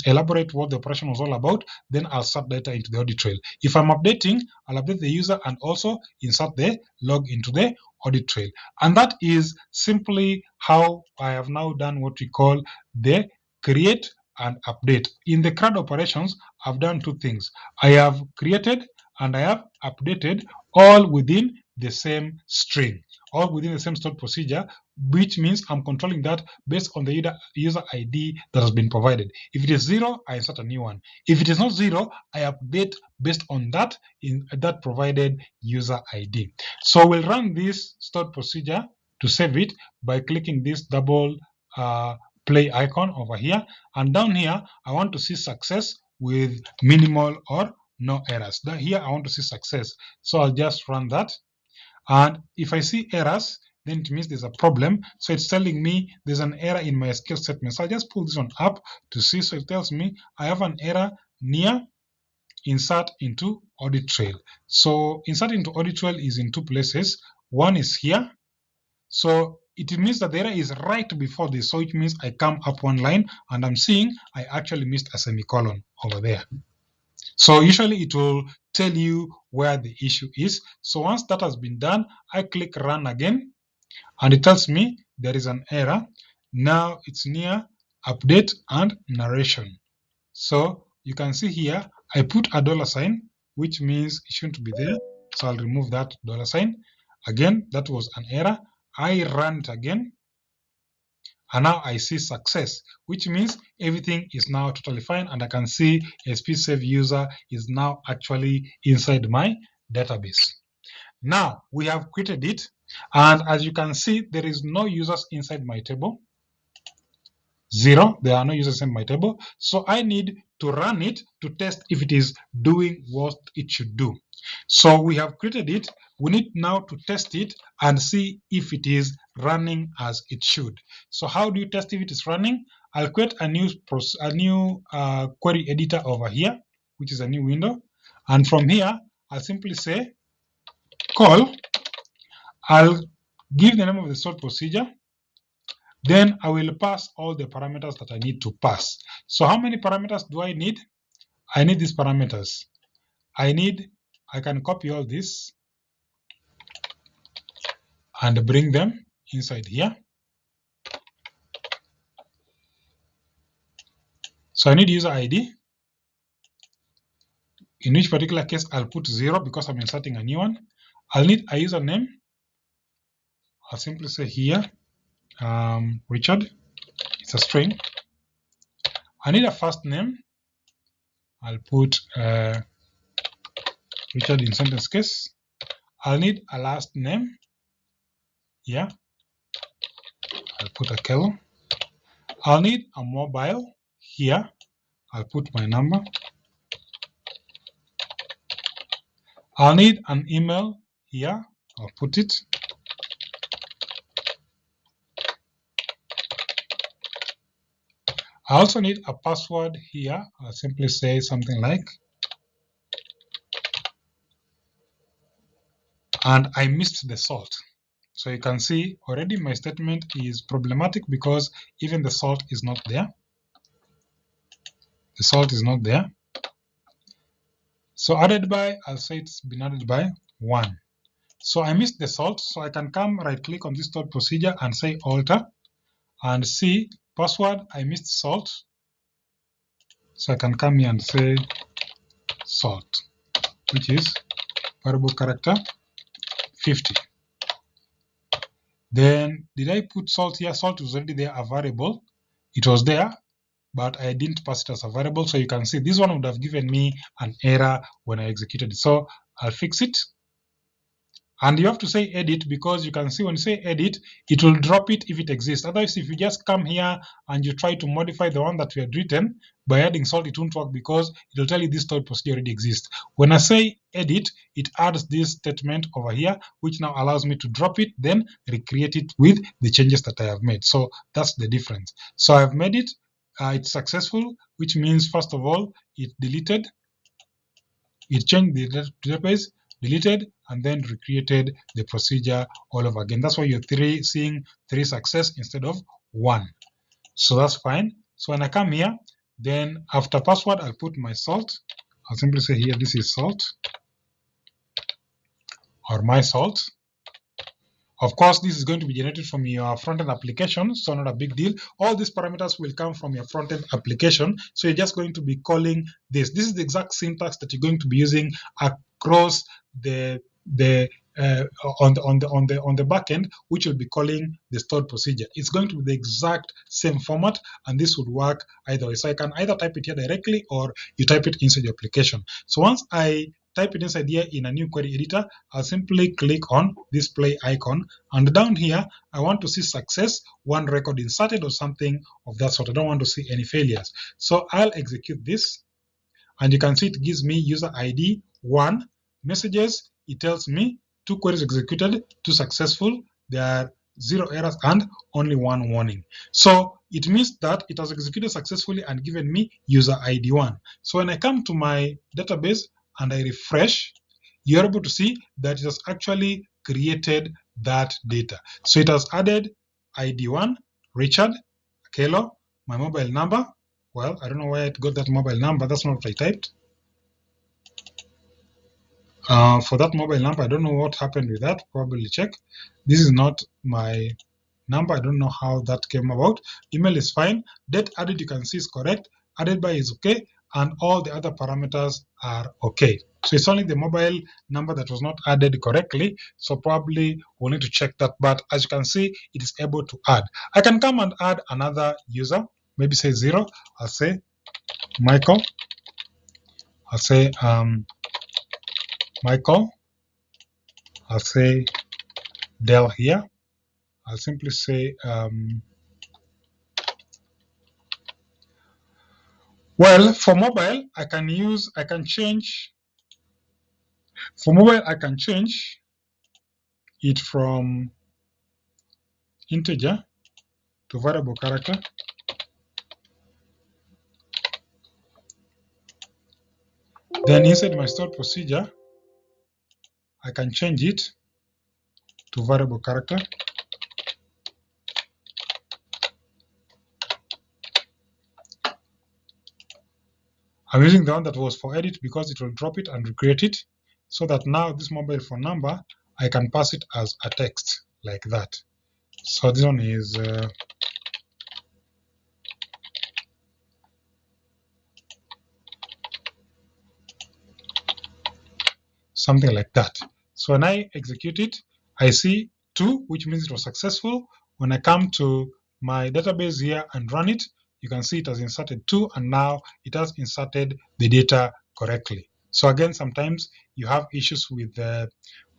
elaborate what the operation was all about. Then I'll start data into the audit trail. If I'm updating, I'll update the user and also insert the log into the audit trail. And that is simply how I have now done what we call the create and update. In the CRUD operations, I've done two things. I have created and I have updated all within the same string, all within the same stored procedure, which means I'm controlling that based on the user ID that has been provided. If it is 0, I insert a new one. If it is not 0, I update based on that in that provided user ID. So we'll run this stored procedure to save it by clicking this double play icon over here. And down here, I want to see success with minimal or no errors. Here I want to see success. So I'll just run that. And if I see errors, then it means there's a problem. So it's telling me there's an error in my SQL statement. So I just pull this one up to see. So it tells me I have an error near insert into audit trail. So insert into audit trail is in two places. One is here. So it means that the error is right before this. So it means I come up one line and I'm seeing I actually missed a semicolon over there. So usually it will tell you where the issue is. So once that has been done, I click run again and it tells me there is an error. Now it's near update and narration. So you can see here, I put a $sign, which means it shouldn't be there. So I'll remove that $sign. Again, that was an error. I run it again. And now I see success, which means everything is now totally fine. And I can see SPSave user is now actually inside my database. Now we have created it. And as you can see, there is no users inside my table. 0, there are no users in my table. So I need to run it to test if it is doing what it should do. So we have created it. We need now to test it and see if it is running as it should. So how do you test if it is running? I'll create a new query editor over here, which is a new window. And from here, I'll simply say call. I'll give the name of the stored procedure. Then I will pass all the parameters that I need to pass. So how many parameters do I need? I need these parameters. I can copy all this and bring them inside here. So I need user ID, in which particular case I'll put 0 because I'm inserting a new one. I'll need a username. I'll simply say here, Richard. It's a string. I need a first name. I'll put Richard in sentence case. I'll need a last name. Yeah. I'll put a Kello. I'll need a mobile here. I'll put my number. I'll need an email here. I'll put it. I also need a password here. I'll simply say something like, and I missed the salt. So you can see already my statement is problematic because even the salt is not there. The salt is not there. So added by, I'll say it's been added by 1. So I missed the salt. So I can come right click on this stored procedure and say alter and see password, I missed salt. So I can come here and say salt, which is variable character 50. Then did I put salt here? Salt was already there, a variable. It was there, but I didn't pass it as a variable. So you can see this one would have given me an error when I executed it. So I'll fix it. And you have to say edit because you can see when you say edit, it will drop it if it exists. Otherwise, if you just come here and you try to modify the one that we had written by adding salt, it won't work because it will tell you this stored procedure already exists. When I say edit, it adds this statement over here, which now allows me to drop it, then recreate it with the changes that I have made. So that's the difference. So I've made it, it's successful, which means, first of all, it deleted, it changed the database, deleted, and then recreated the procedure all over again. That's why you're seeing 3 success instead of 1. So that's fine. So when I come here, then after password, I'll put my salt. I'll simply say here, this is salt or my salt. Of course, this is going to be generated from your front-end application, so not a big deal. All these parameters will come from your front-end application, so you're just going to be calling this. This is the exact syntax that you're going to be using across the on the back end, which will be calling the stored procedure. It's going to be the exact same format, and this would work either way. So I can either type it here directly or you type it inside your application. So once I type it inside here in a new query editor, I'll simply click on this play icon, and down here I want to see success, 1 record inserted or something of that sort. I don't want to see any failures. So I'll execute this, and you can see it gives me user ID 1, messages, it tells me 2 queries executed, 2 successful, there are 0 errors and only 1 warning. So it means that it has executed successfully and given me user ID 1. So when I come to my database and I refresh, you're able to see that it has actually created that data. So it has added ID 1, Richard, Akelo, my mobile number. Well, I don't know where it got that mobile number. That's not what I typed. For that mobile number, I don't know what happened with that. Probably check. This is not my number. I don't know how that came about. Email is fine. Date added, you can see, is correct. Added by is okay. And all the other parameters are okay. So it's only the mobile number that was not added correctly. So probably we'll need to check that. But as you can see, it is able to add. I can come and add another user. Maybe say 0. I'll say Michael. I'll say Michael. I'll say Dell here. I'll simply say, well, for mobile, I can change, for mobile, I can change it from integer to variable character. Then inside my stored procedure, I can change it to variable character. I'm using the one that was for edit because it will drop it and recreate it, so that now this mobile phone number, I can pass it as a text like that. So this one is something like that. So when I execute it, I see 2, which means it was successful. When I come to my database here and run it, you can see it has inserted 2, and now it has inserted the data correctly. So again, sometimes you have issues with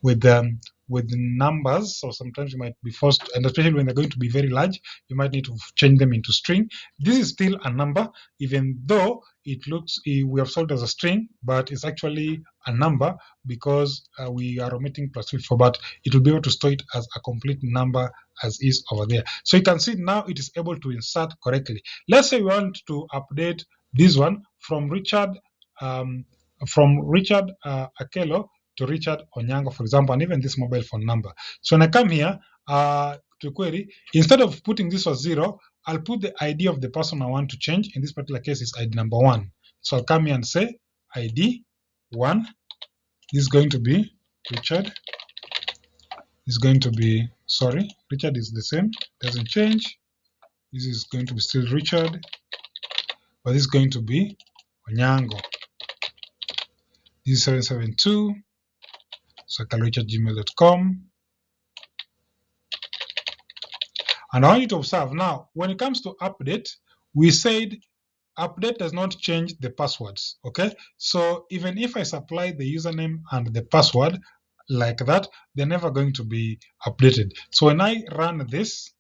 with numbers, so sometimes you might be forced, and especially when they're going to be very large, you might need to change them into string. This is still a number, even though it looks, we have solved as a string, but it's actually a number because we are omitting +54, but it will be able to store it as a complete number as is over there. So you can see now it is able to insert correctly. Let's say we want to update this one from Richard Akelo to Richard Onyango, for example, and even this mobile phone number. So when I come here to query, instead of putting this as 0, I'll put the ID of the person I want to change. In this particular case, it's ID number 1. So I'll come here and say ID 1 is going to be Richard. Is going to be, sorry, Richard is the same, doesn't change. This is going to be still Richard, but this is going to be Onyango. This is 772. So I can reach at gmail.com. And I want you to observe now, when it comes to update, we said update does not change the passwords, okay? So even if I supply the username and the password, like that, they're never going to be updated. So when I run this,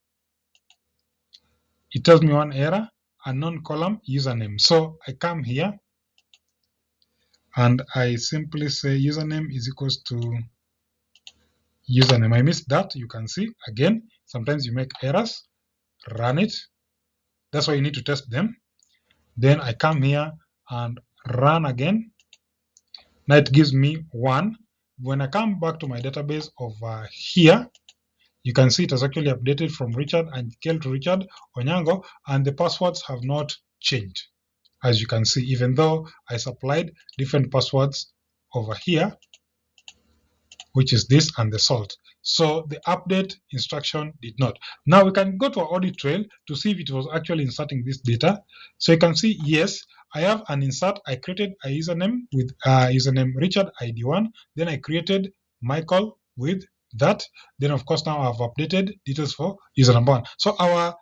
it tells me one error, unknown column username. So I come here and I simply say username is equals to username. I missed that. You can see again, sometimes you make errors. Run it. That's why you need to test them. Then I come here and run again. Now it gives me 1. When I come back to my database over here, you can see it has actually updated from Richard and Kel to Richard Onyango, and the passwords have not changed. As you can see, even though I supplied different passwords over here, which is this and the salt. So the update instruction did not. Now we can go to our audit trail to see if it was actually inserting this data. So you can see, yes, I have an insert. I created a username with username Richard ID1. Then I created Michael with that. Then of course now I've updated details for user number 1. So our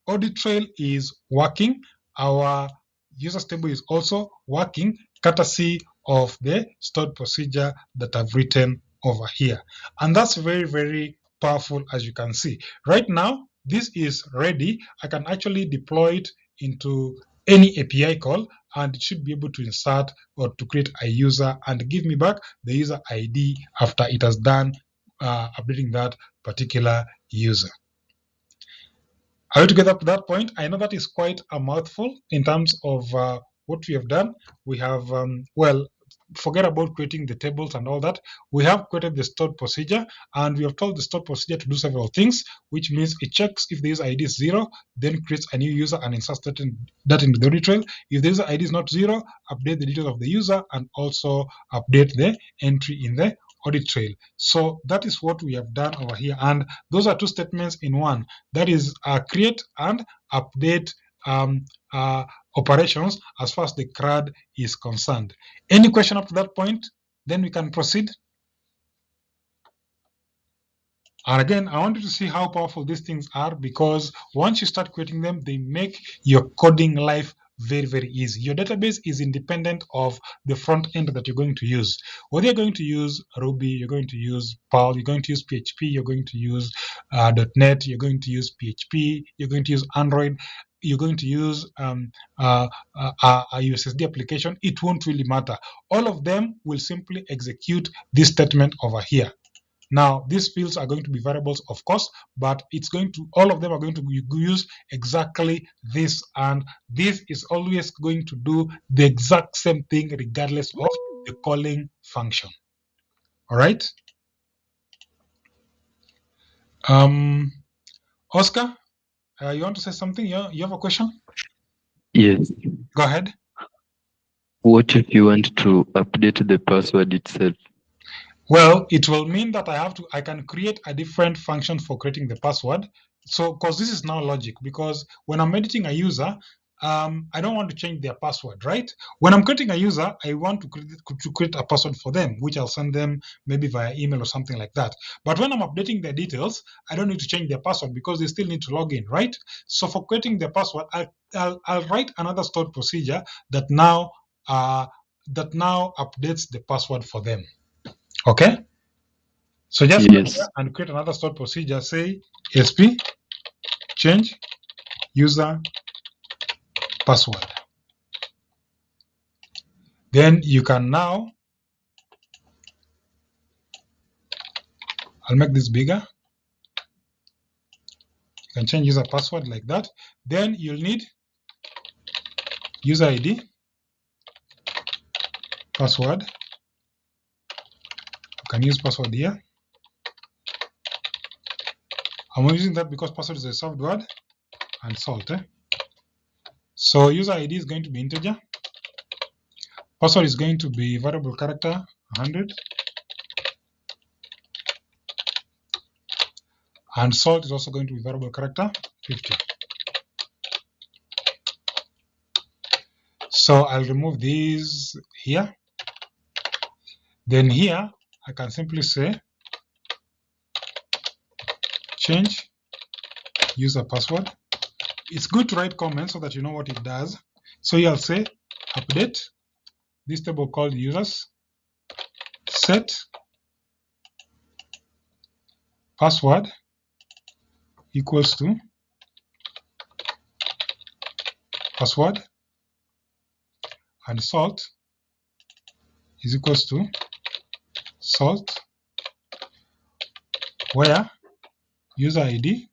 audit trail is working. Our users table is also working, courtesy of the stored procedure that I've written over here. And that's very, very powerful, as you can see. Right now, this is ready. I can actually deploy it into any API call, and it should be able to insert or to create a user and give me back the user ID after it has done updating that particular user. Are you together up to that point? I know that is quite a mouthful in terms of what we have done. We have, well, forget about creating the tables and all that. We have created the stored procedure, and we have told the stored procedure to do several things, which means it checks if the user ID is 0, then creates a new user and inserts that into the audit trail. If the user ID is not 0, update the details of the user and also update the entry in the audit trail. So that is what we have done over here. And those are 2 statements in one. That is create and update operations as far as the CRUD is concerned. Any question up to that point? Then we can proceed. And again, I want you to see how powerful these things are, because once you start creating them, they make your coding life very, very easy. Your database is independent of the front end that you're going to use. Whether you're going to use Ruby, you're going to use Perl, you're going to use PHP, you're going to use .NET, you're going to use PHP, you're going to use Android, you're going to use a USSD application, it won't really matter. All of them will simply execute this statement over here. Now, these fields are going to be variables, of course, but it's going to, all of them are going to use exactly this, and this is always going to do the exact same thing regardless of the calling function. All right. Oscar, you want to say something? You have a question? Yes. Go ahead. What if you want to update the password itself? Well, it will mean that I can create a different function for creating the password. So, because this is now logic, because when I'm editing a user, I don't want to change their password, right? When I'm creating a user, I want to create a password for them, which I'll send them maybe via email or something like that. But when I'm updating their details, I don't need to change their password because they still need to log in, right? So for creating their password, I'll write another stored procedure that now updates the password for them. Okay, so just go here and create another stored procedure. Say SP change user password. Then you can now, I'll make this bigger. You can change user password like that. Then you'll need user ID, password. You can use password here. I'm using that because password is a soft word, and salt. So user ID is going to be integer. Password is going to be variable character 100. And salt is also going to be variable character 50. So I'll remove these here. Then here, I can simply say change user password. It's good to write comments so that you know what it does. So here I'll say update this table called users, set password equals to password, and salt is equals to salt, where user ID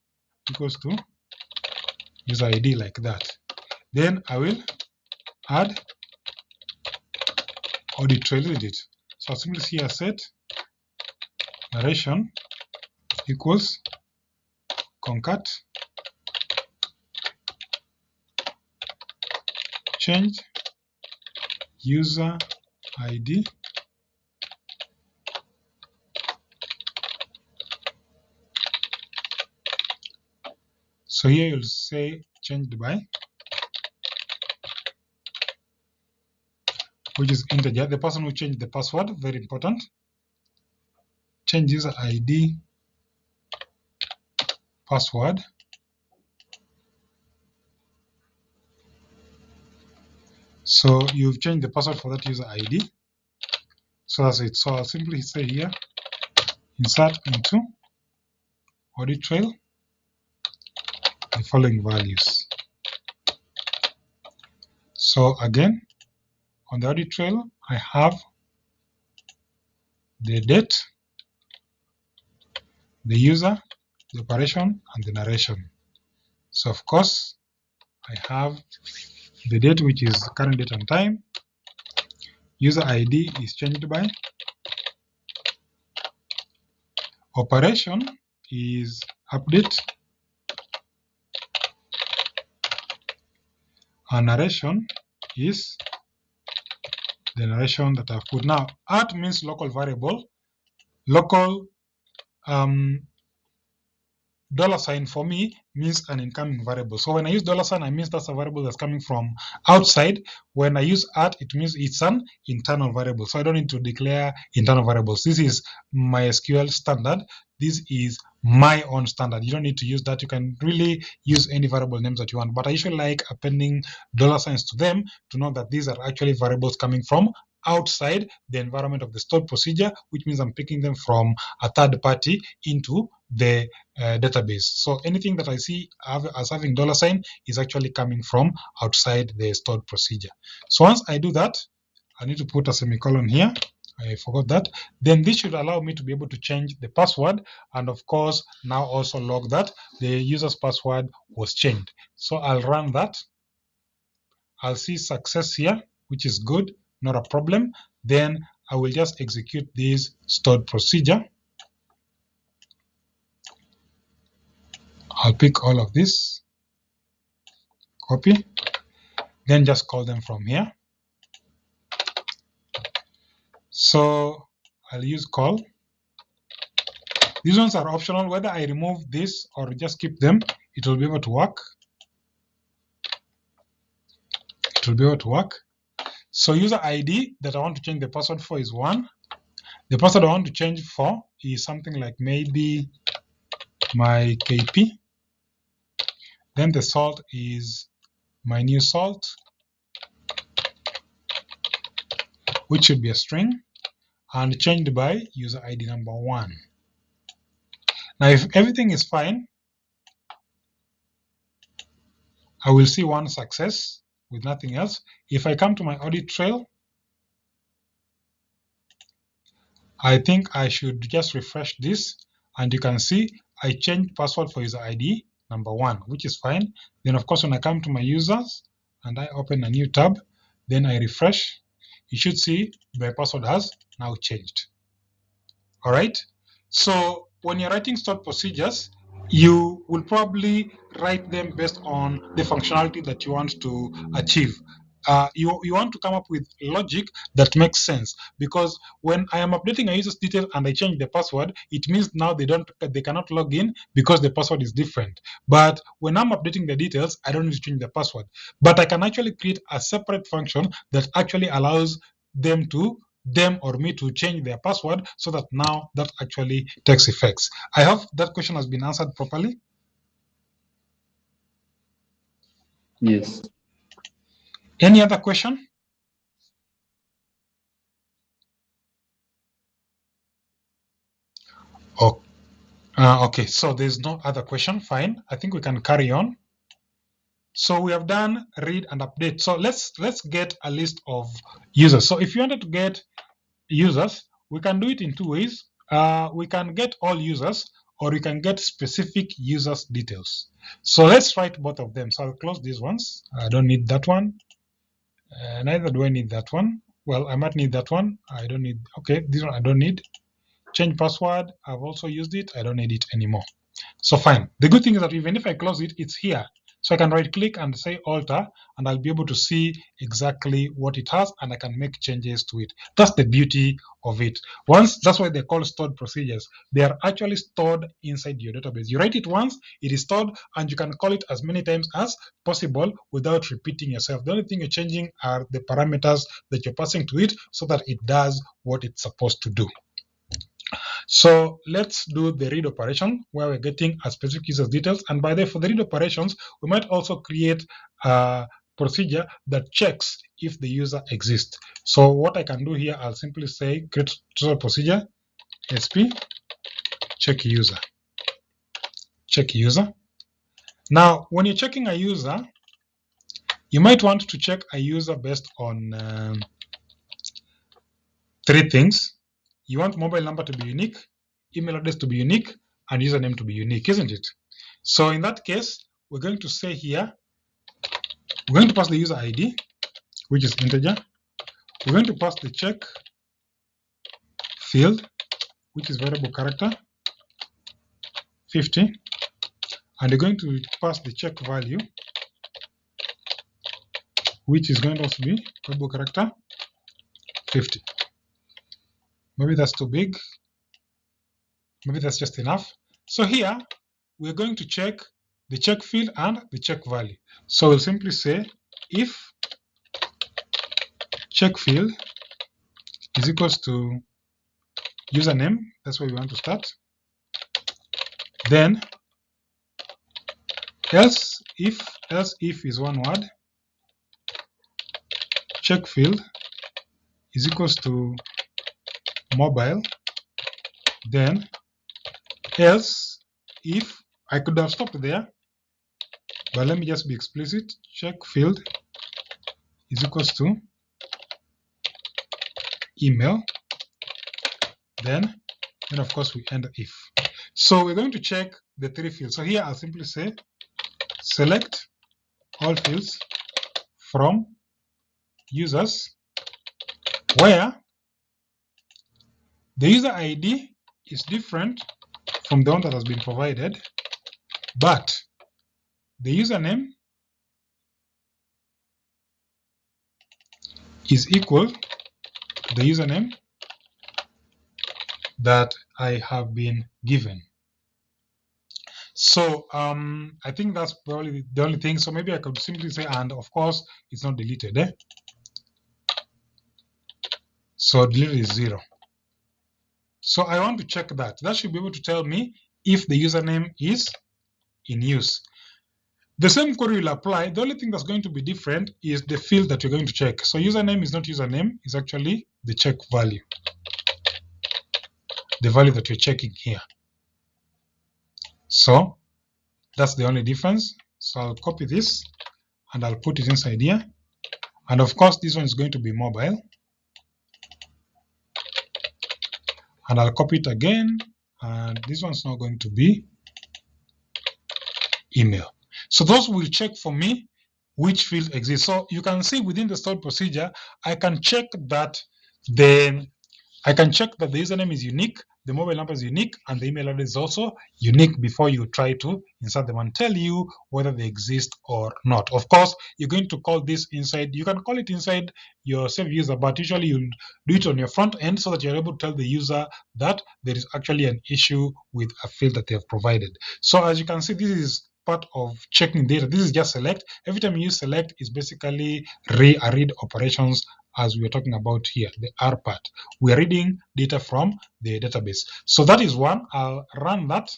equals to user ID, like that. Then I will add audit trail with it. So I'll simply here set narration equals concat change user ID so here you'll say changed by, which is integer, the person who changed the password, very important. Change user ID password. So you've changed the password for that user ID. So that's it. So I'll simply say here insert into audit trail the following values. So again, on the audit trail, I have the date, the user, the operation, and the narration. So of course, I have the date, which is current date and time. User ID is changed by. Operation is update. And narration is the narration that I've put. Now, at means local variable. Local $sign for me means an incoming variable. So when I use $sign, I mean that's a variable that's coming from outside. When I use at, it means it's an internal variable. So I don't need to declare internal variables. This is my SQL standard. This is my own standard. You don't need to use that. You can really use any variable names that you want. But I usually like appending $signs to them to know that these are actually variables coming from outside the environment of the stored procedure, which means I'm picking them from a third party into the database. So anything that I see as having $sign is actually coming from outside the stored procedure. So once I do that, I need to put a semicolon here. I forgot that. Then this should allow me to be able to change the password, and of course now also log that the user's password was changed. So I'll run that. I'll see success here, which is good, not a problem. Then I will just execute this stored procedure. I'll pick all of this, copy, then just call them from here. So I'll use call. These ones are optional. Whether I remove this or just keep them, it will be able to work. It will be able to work. So user ID that I want to change the password for is 1. The password I want to change for is something like maybe my KP. Then the salt is my new salt, which should be a string, and changed by user ID number 1. Now, if everything is fine, I will see one success with nothing else. If I come to my audit trail, I think I should just refresh this, and you can see I changed password for user ID number 1, which is fine. Then, of course, when I come to my users and I open a new tab, then I refresh, you should see my password has now changed. All right. So when you're writing stored procedures, you will probably write them based on the functionality that you want to achieve. You want to come up with logic that makes sense, because when I am updating a user's detail and I change the password, it means now they cannot log in because the password is different. But when I'm updating the details, I don't need to change the password. But I can actually create a separate function that actually allows them or me to change their password, so that now that actually takes effects. I hope that question has been answered properly. Yes. Any other question? Oh, Okay, so there's no other question. Fine. I think we can carry on. So we have done read and update. So let's get a list of users. So if you wanted to get users, we can do it in two ways. We can get all users, or we can get specific users details. So let's write both of them. So I'll close these ones. I don't need that one. Neither do I need that one. Well, I might need that one. I don't need. Okay, this one I don't need. Change password. I've also used it. I don't need it anymore. So fine. The good thing is that even if I close it, it's here. So I can right click and say alter, and I'll be able to see exactly what it has, and I can make changes to it. That's the beauty of it. That's why they're called stored procedures. They are actually stored inside your database. You write it once, it is stored, and you can call it as many times as possible without repeating yourself. The only thing you're changing are the parameters that you're passing to it so that it does what it's supposed to do. So let's do the read operation where we're getting a specific user's details. And by the way, for the read operations, we might also create a procedure that checks if the user exists. So what I can do here, I'll simply say create procedure sp check user. Check user. Now, when you're checking a user, you might want to check a user based on three things. You want mobile number to be unique, email address to be unique, and username to be unique, isn't it? So in that case, we're going to say here, we're going to pass the user ID, which is integer. We're going to pass the check field, which is variable character, 50. And we're going to pass the check value, which is going to also be variable character, 50. Maybe that's too big. Maybe that's just enough. So here, we're going to check the check field and the check value. So we'll simply say if check field is equals to username, that's where we want to start, then else if is one word, check field is equals to mobile, then else if, I could have stopped there, but let me just be explicit, check field is equals to email, then of course we end if. So we're going to check the three fields. So here I'll simply say select all fields from users where the user ID is different from the one that has been provided, but the username is equal to the username that I have been given. So I think that's probably the only thing. So maybe I could simply say, and of course, it's not deleted. So deleted is 0. So I want to check that. That should be able to tell me if the username is in use. The same query will apply. The only thing that's going to be different is the field that you're going to check. So username is not username, it's actually the check value, the value that you're checking here. So that's the only difference. So I'll copy this and I'll put it inside here. And of course, this one is going to be mobile. And I'll copy it again. And this one's not going to be email. So those will check for me which field exists. So you can see within the stored procedure, I can check that the username is unique, the mobile number is unique, and the email address is also unique before you try to insert them and tell you whether they exist or not. Of course, you're going to call this inside, you can call it inside your save user, but usually you'll do it on your front end so that you're able to tell the user that there is actually an issue with a field that they have provided. So as you can see, this is part of checking data. This is just select. Every time you use select, is basically read operations as we are talking about here, the R part. We are reading data from the database. So that is one. I'll run that.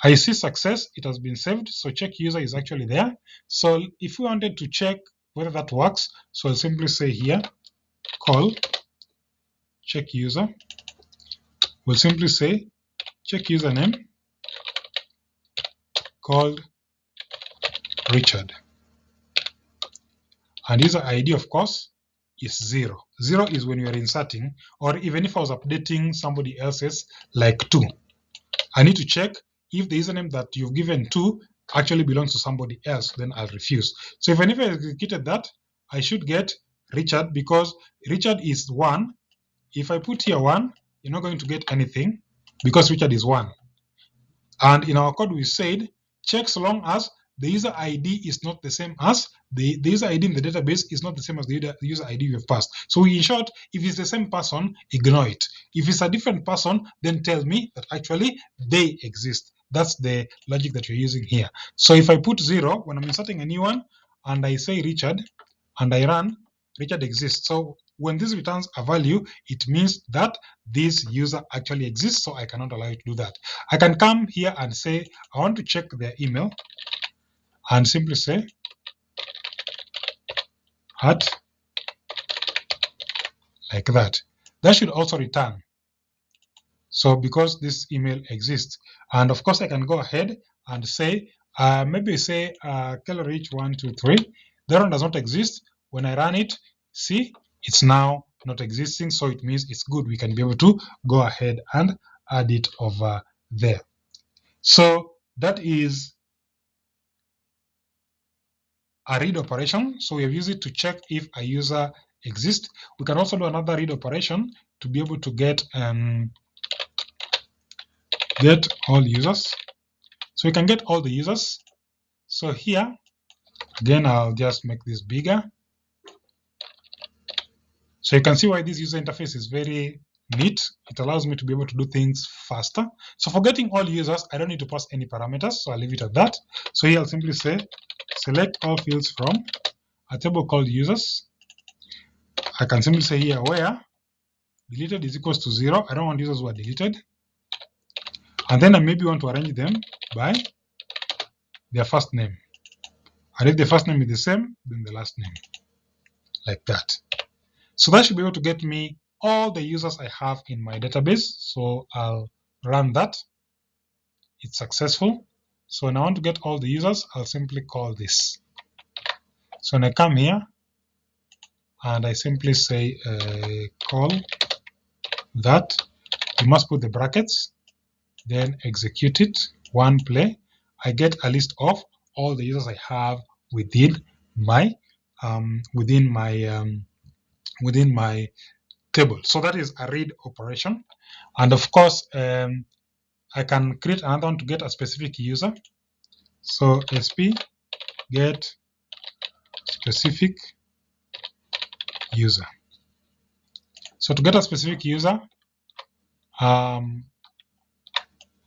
I see success. It has been saved. So check user is actually there. So if we wanted to check whether that works, so I'll simply say here, call check user. We'll simply say check username called Richard. And user ID, of course, is 0. 0 is when you are inserting, or even if I was updating somebody else's, like 2. I need to check if the username that you've given 2 actually belongs to somebody else, then I'll refuse. So if I never executed that, I should get Richard, because Richard is 1. If I put here 1, you're not going to get anything because Richard is 1. And in our code, we said check so long as the user ID is not the same as the user ID in the database is not the same as the user ID you've passed. So in short, if it's the same person, ignore it. If it's a different person, then tell me that actually they exist. That's the logic that you're using here. So if I put 0 when I'm inserting a new one and I say Richard and I run, Richard exists. So when this returns a value, it means that this user actually exists, so I cannot allow you to do that. I can come here and say, I want to check their email, and simply say at, like that. That should also return. So because this email exists, and of course I can go ahead and say, maybe say Kellerich123. That one does not exist. When I run it, see, it's now not existing, so it means it's good. We can be able to go ahead and add it over there. So that is a read operation. So we have used it to check if a user exists. We can also do another read operation to be able to get all users. So we can get all the users. So here, again, I'll just make this bigger. So you can see why this user interface is very neat. It allows me to be able to do things faster. So for getting all users, I don't need to pass any parameters, so I'll leave it at that. So here I'll simply say, select all fields from a table called users. I can simply say here where deleted is equals to 0. I don't want users who are deleted. And then I maybe want to arrange them by their first name. And if the first name is the same, then the last name, like that. So that should be able to get me all the users I have in my database. So I'll run that. It's successful. So when I want to get all the users, I'll simply call this. So when I come here and I simply say call that, you must put the brackets, then execute it, one play. I get a list of all the users I have within my table. So that is a read operation. And of course, I can create another one to get a specific user. So sp get specific user. So to get a specific user, I'll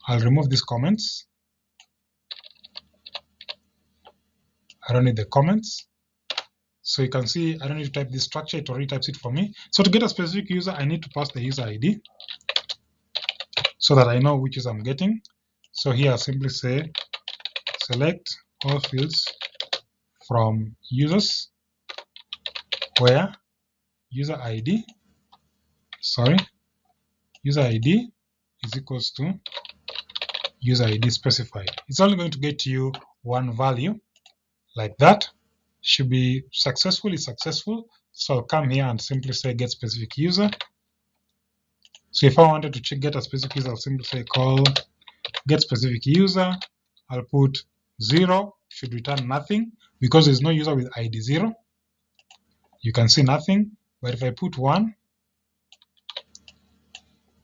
remove these comments. I don't need the comments. So you can see I don't need to type this structure, it already types it for me. So to get a specific user, I need to pass the user ID so that I know which user I'm getting. So here I'll simply say select all fields from users where user ID is equals to user ID specified. It's only going to get you one value, like that. Should be successful, it's successful. So I'll come here and simply say get specific user. So if I wanted to get a specific user, I'll simply say call get specific user. I'll put 0, should return nothing because there's no user with ID 0. You can see nothing, but if I put 1,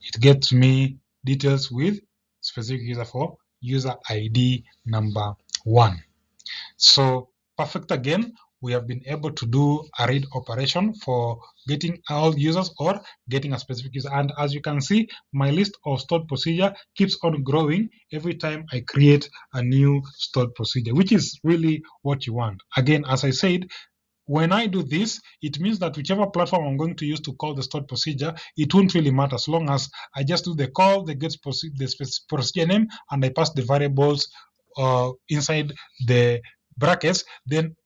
it gets me details with specific user for user ID number 1. So perfect again. We have been able to do a read operation for getting all users or getting a specific user. And as you can see, my list of stored procedure keeps on growing every time I create a new stored procedure, which is really what you want. Again, as I said, when I do this, it means that whichever platform I'm going to use to call the stored procedure, it won't really matter as long as I just do the call, the get the procedure name, and I pass the variables inside the brackets, then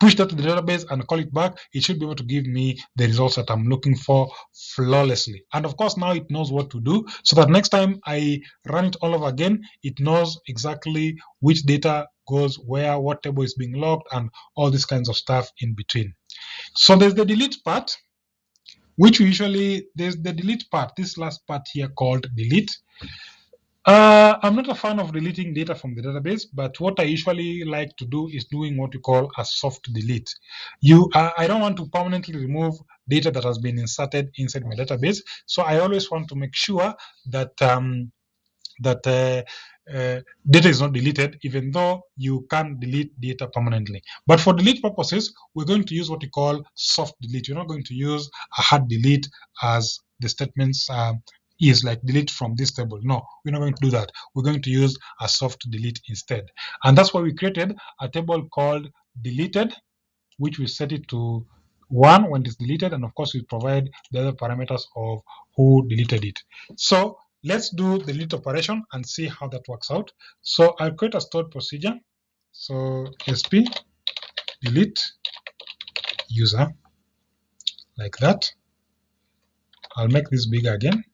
push that to the database and call it back, it should be able to give me the results that I'm looking for flawlessly. And of course, now it knows what to do, so that next time I run it all over again, it knows exactly which data goes where, what table is being logged, and all these kinds of stuff in between. So there's the delete part, which there's the delete part, this last part here called delete. I'm not a fan of deleting data from the database, but what I usually like to do is doing what we call a soft delete. I don't want to permanently remove data that has been inserted inside my database, so I always want to make sure that data is not deleted, even though you can delete data permanently. But for delete purposes, we're going to use what we call soft delete. We're not going to use a hard delete as the statements is like delete from this table. No, we're not going to do that. We're going to use a soft delete instead. And that's why we created a table called deleted, which we set it to 1 when it's deleted, and of course we provide the other parameters of who deleted it. So let's do the delete operation and see how that works out. So I'll create a stored procedure. So sp delete user, like that. I'll make this bigger again,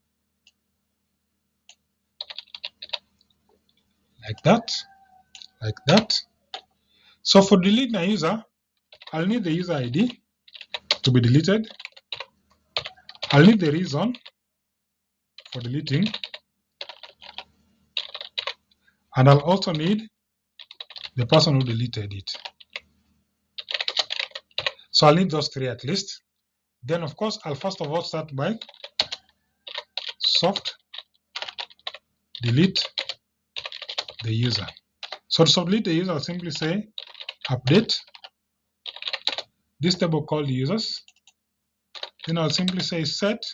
like that, like that. So for delete my user, I'll need the user ID to be deleted. I'll need the reason for deleting, and I'll also need the person who deleted it. So I'll need those 3 at least. Then of course I'll first of all start by soft delete the user. So to delete the user, I'll simply say update this table called users. Then I'll simply say set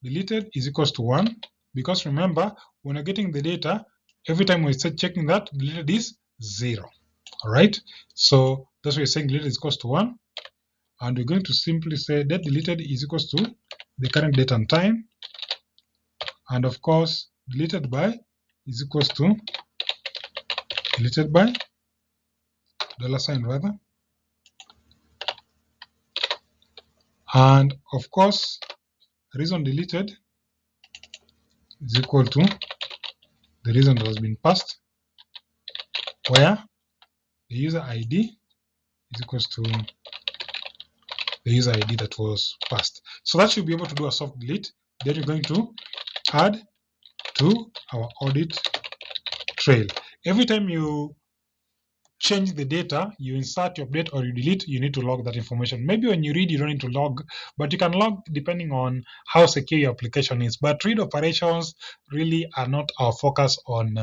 deleted is equals to 1, because remember, when you're getting the data, every time we start checking that, deleted is 0. All right, so that's why you're saying deleted is equals to 1, and we're going to simply say that deleted is equals to the current date and time, and of course deleted by is equals to deleted by $sign rather, and of course reason deleted is equal to the reason that has been passed, where the user ID is equals to the user ID that was passed. So that should be able to do a soft delete. Then you're going to add to our audit trail. Every time you change the data, you insert, you update, or you delete, you need to log that information. Maybe when you read, you don't need to log, but you can log depending on how secure your application is. But read operations really are not our focus on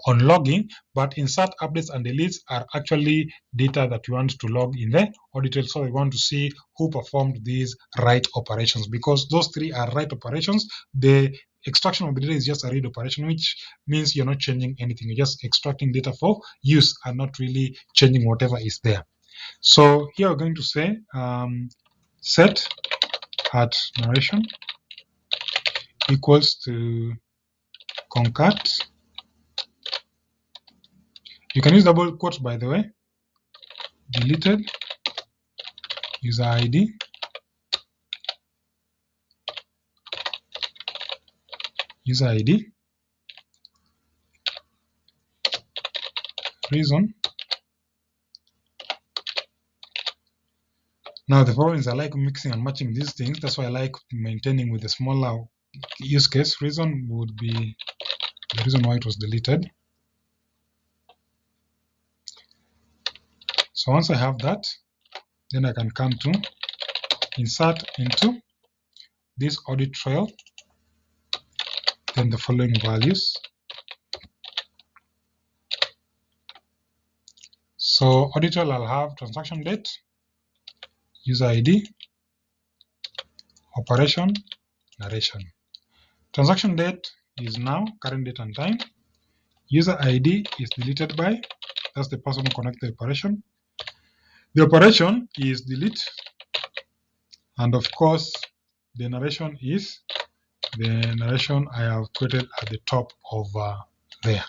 logging, but insert, updates, and deletes are actually data that we want to log in the audit trail. So we want to see who performed these write operations, because those 3 are write operations. The extraction of the data is just a read operation, which means you're not changing anything. You're just extracting data for use and not really changing whatever is there. So here we're going to say set at narration equals to concat. You can use double quotes, by the way. Deleted user ID reason. Now the problem is I like mixing and matching these things. That's why I like maintaining with the smaller use case. Reason would be the reason why it was deleted. So once I have that, then I can come to insert into this audit trail, then the following values. So audit trail, I'll have transaction date, user ID, operation, narration. Transaction date is now current date and time. User ID is deleted by, that's the person who connected the operation. The operation is delete, and of course the narration is the narration I have created at the top of there,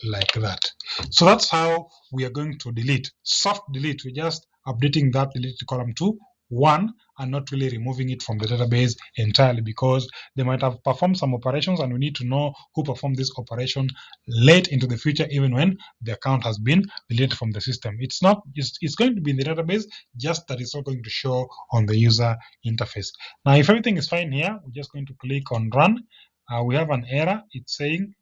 like that. So that's how we are going to delete. Soft delete, we're just updating that deleted column to 1 and not really removing it from the database entirely, because they might have performed some operations and we need to know who performed this operation late into the future, even when the account has been deleted from the system. It's going to be in the database, just that it's not going to show on the user interface. Now, if everything is fine here, we're just going to click on run. We have an error. It's saying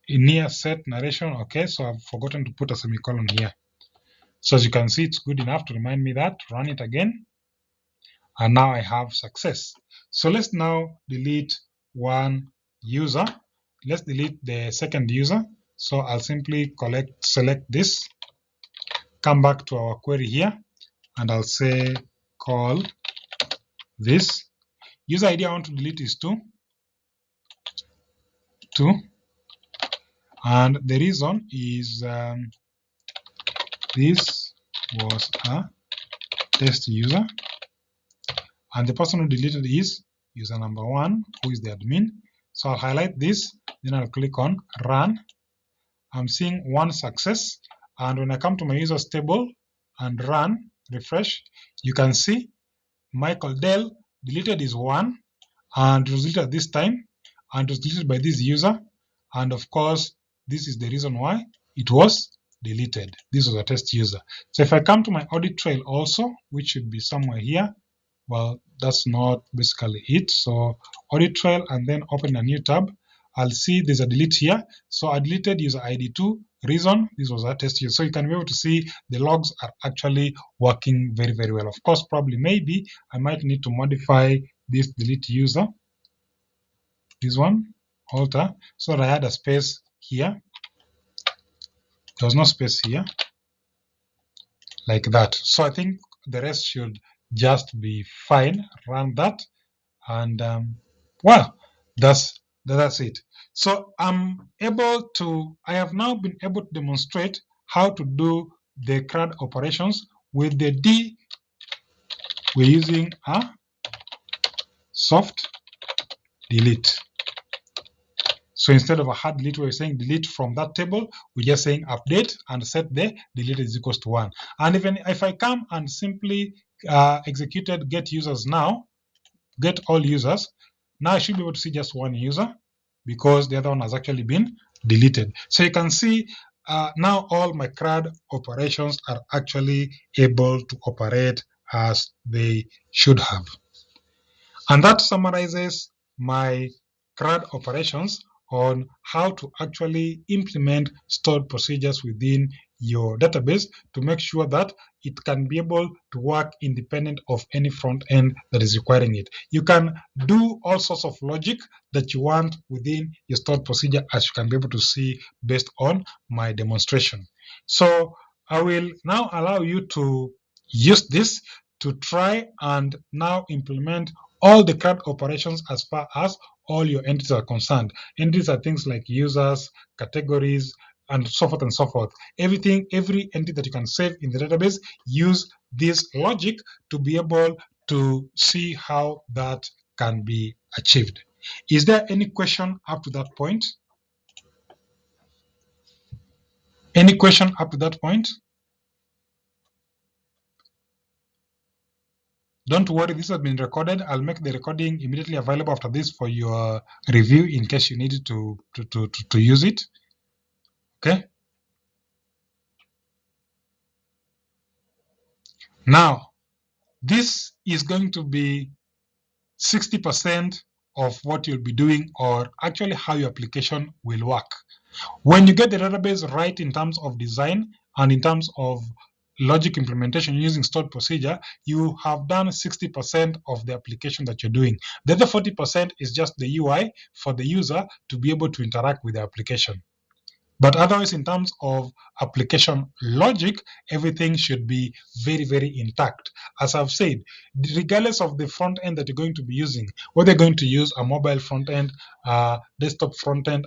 near set narration. Okay, so I've forgotten to put a semicolon here. So as you can see, it's good enough to remind me that. Run it again. And now I have success. So let's now delete one user. Let's delete the second user. So I'll simply select this, come back to our query here, and I'll say call this. User ID I want to delete is 2. And the reason is this was a test user, and the person who deleted is user number 1, who is the admin. So I'll highlight this, then I'll click on run. I'm seeing one success, and when I come to my users table and run, refresh, you can see Michael Dell deleted is 1, and it was deleted at this time, and it was deleted by this user, and of course this is the reason why it was deleted. This was a test user. So if I come to my audit trail also, which should be somewhere here, well, that's not basically it. So audit trail and then open a new tab. I'll see there's a delete here. So I deleted user ID 2. Reason, this was a test user. So you can be able to see the logs are actually working very, very well. Of course, probably maybe I might need to modify this delete user, this one, alter, so that I had a space here. There was no space here, like that. So I think the rest should just be fine. Run that, and well, that's it. So I have now been able to demonstrate how to do the CRUD operations. With the D, we're using a soft delete. So instead of a hard delete, we're saying delete from that table, we're just saying update and set the delete is equals to 1. And even if I come and simply executed get users now, get all users, now I should be able to see just one user because the other one has actually been deleted. So you can see now all my CRUD operations are actually able to operate as they should have. And that summarizes my CRUD operations on how to actually implement stored procedures within your database to make sure that it can be able to work independent of any front end that is requiring it. You can do all sorts of logic that you want within your stored procedure, as you can be able to see based on my demonstration. So I will now allow you to use this to try and now implement all the CRUD operations as far as all your entities are concerned. Entities are things like users, categories, and so forth and so forth. Every entity that you can save in the database, use this logic to be able to see how that can be achieved. Is there any question up to that point? Any question up to that point? Don't worry, this has been recorded. I'll make the recording immediately available after this for your review in case you need to use it. Okay. Now, this is going to be 60% of what you'll be doing, or actually how your application will work. When you get the database right in terms of design and in terms of logic implementation using stored procedure, you have done 60% of the application that you're doing. The other 40% is just the UI for the user to be able to interact with the application. But otherwise, in terms of application logic, everything should be very, very intact. As I've said, regardless of the front end that you're going to be using, whether you're going to use a mobile front end, desktop front end,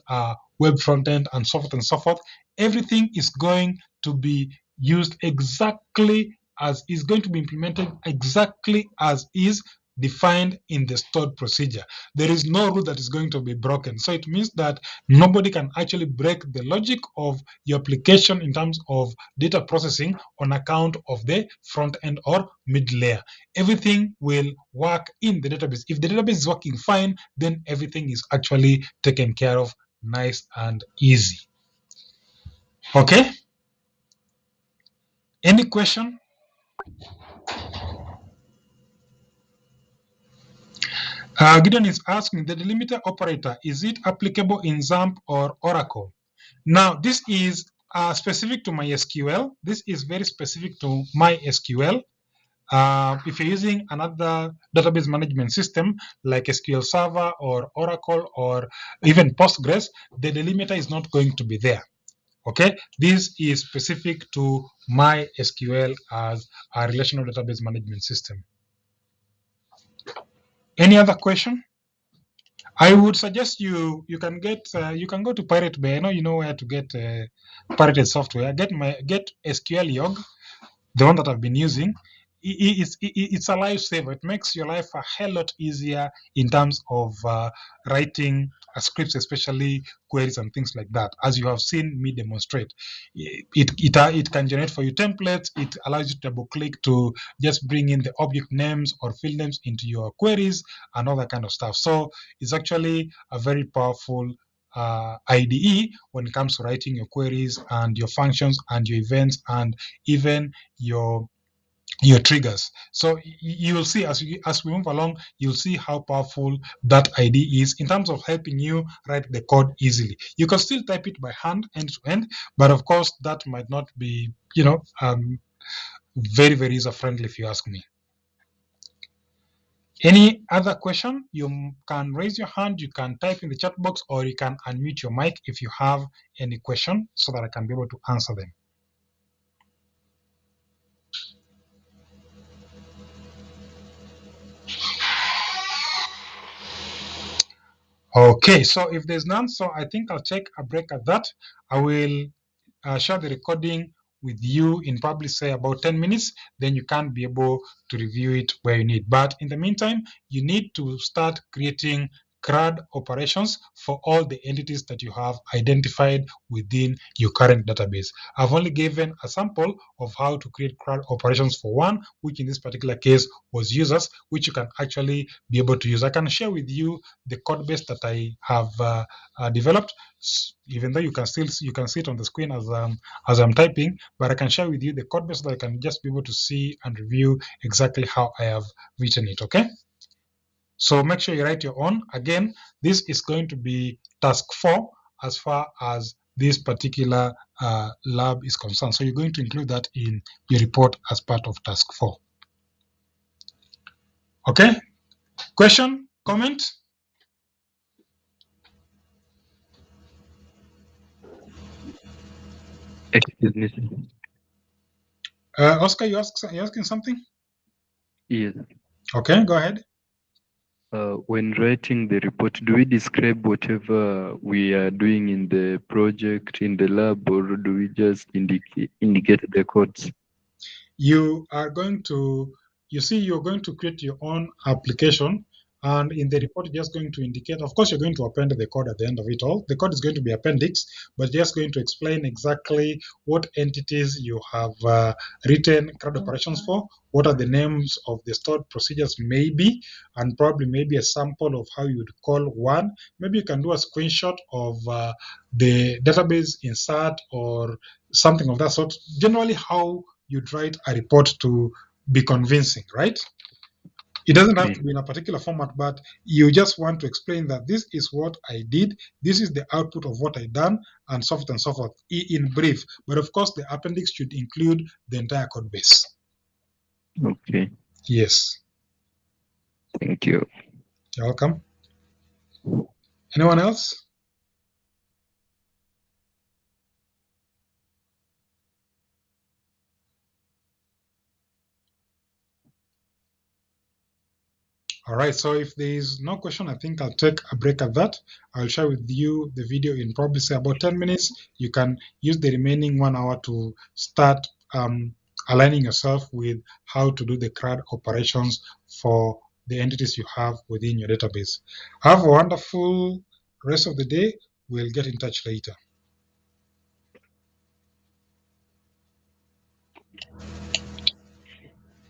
web front end, and so forth, everything is going to be used exactly as is going to be implemented exactly as is defined in the stored procedure. There is no rule that is going to be broken. So it means that nobody can actually break the logic of your application in terms of data processing on account of the front end or mid layer. Everything will work in the database. If the database is working fine, then everything is actually taken care of nice and easy. Okay? Any question? Gideon is asking, the delimiter operator, is it applicable in XAMPP or Oracle? Now, this is specific to MySQL. This is very specific to MySQL. If you're using another database management system like SQL Server or Oracle or even Postgres, the delimiter is not going to be there. Okay, this is specific to MySQL as a relational database management system. Any other question? I would suggest you can go to Pirate Bay. I know you know where to get pirated software. Get SQL Yog, the one that I've been using. It's a lifesaver. It makes your life a hell lot easier in terms of writing scripts, especially queries and things like that. As you have seen me demonstrate, it can generate for you templates. It allows you to double click to just bring in the object names or field names into your queries and all that kind of stuff. So it's actually a very powerful IDE when it comes to writing your queries and your functions and your events and even your triggers. So you will see as we move along, you'll see how powerful that ID is in terms of helping you write the code easily. You can still type it by hand end to end, but of course that might not be, very, very user friendly if you ask me. Any other question? You can raise your hand, you can type in the chat box, or you can unmute your mic if you have any question so that I can be able to answer them. Okay, so if there's none, so I think I'll take a break at that. I will share the recording with you in probably say about 10 minutes, then you can be able to review it where you need. But in the meantime, you need to start creating CRUD operations for all the entities that you have identified within your current database. I've only given a sample of how to create CRUD operations for one, which in this particular case was users, which you can actually be able to use. I can share with you the code base that I have developed, even though you can see it on the screen as I'm typing, but I can share with you the code base so that I can just be able to see and review exactly how I have written it. Okay. So make sure you write your own. Again, this is going to be task 4 as far as this particular lab is concerned. So you're going to include that in your report as part of task 4. Okay? Question? Comment? Excuse me, sir. Oscar, you're asking something? Yes. Okay, go ahead. When writing the report, do we describe whatever we are doing in the project, in the lab, or do we just indicate the codes? You are going to, you're going to create your own application, and in the report, you're just going to indicate, of course, you're going to append the code at the end of it all. The code is going to be appendix, but just going to explain exactly what entities you have written CRUD operations for, what are the names of the stored procedures maybe, and probably maybe a sample of how you would call one. Maybe you can do a screenshot of the database insert or something of that sort. Generally, how you'd write a report to be convincing, right? It doesn't have to be in a particular format, but you just want to explain that this is what I did, this is the output of what I done, and so forth and so forth in brief. But of course, the appendix should include the entire code base. Okay. Yes. Thank you. You're welcome. Anyone else? All right, so if there is no question, I think I'll take a break at that. I'll share with you the video in probably say about 10 minutes. You can use the remaining 1 hour to start aligning yourself with how to do the CRUD operations for the entities you have within your database. Have a wonderful rest of the day. We'll get in touch later.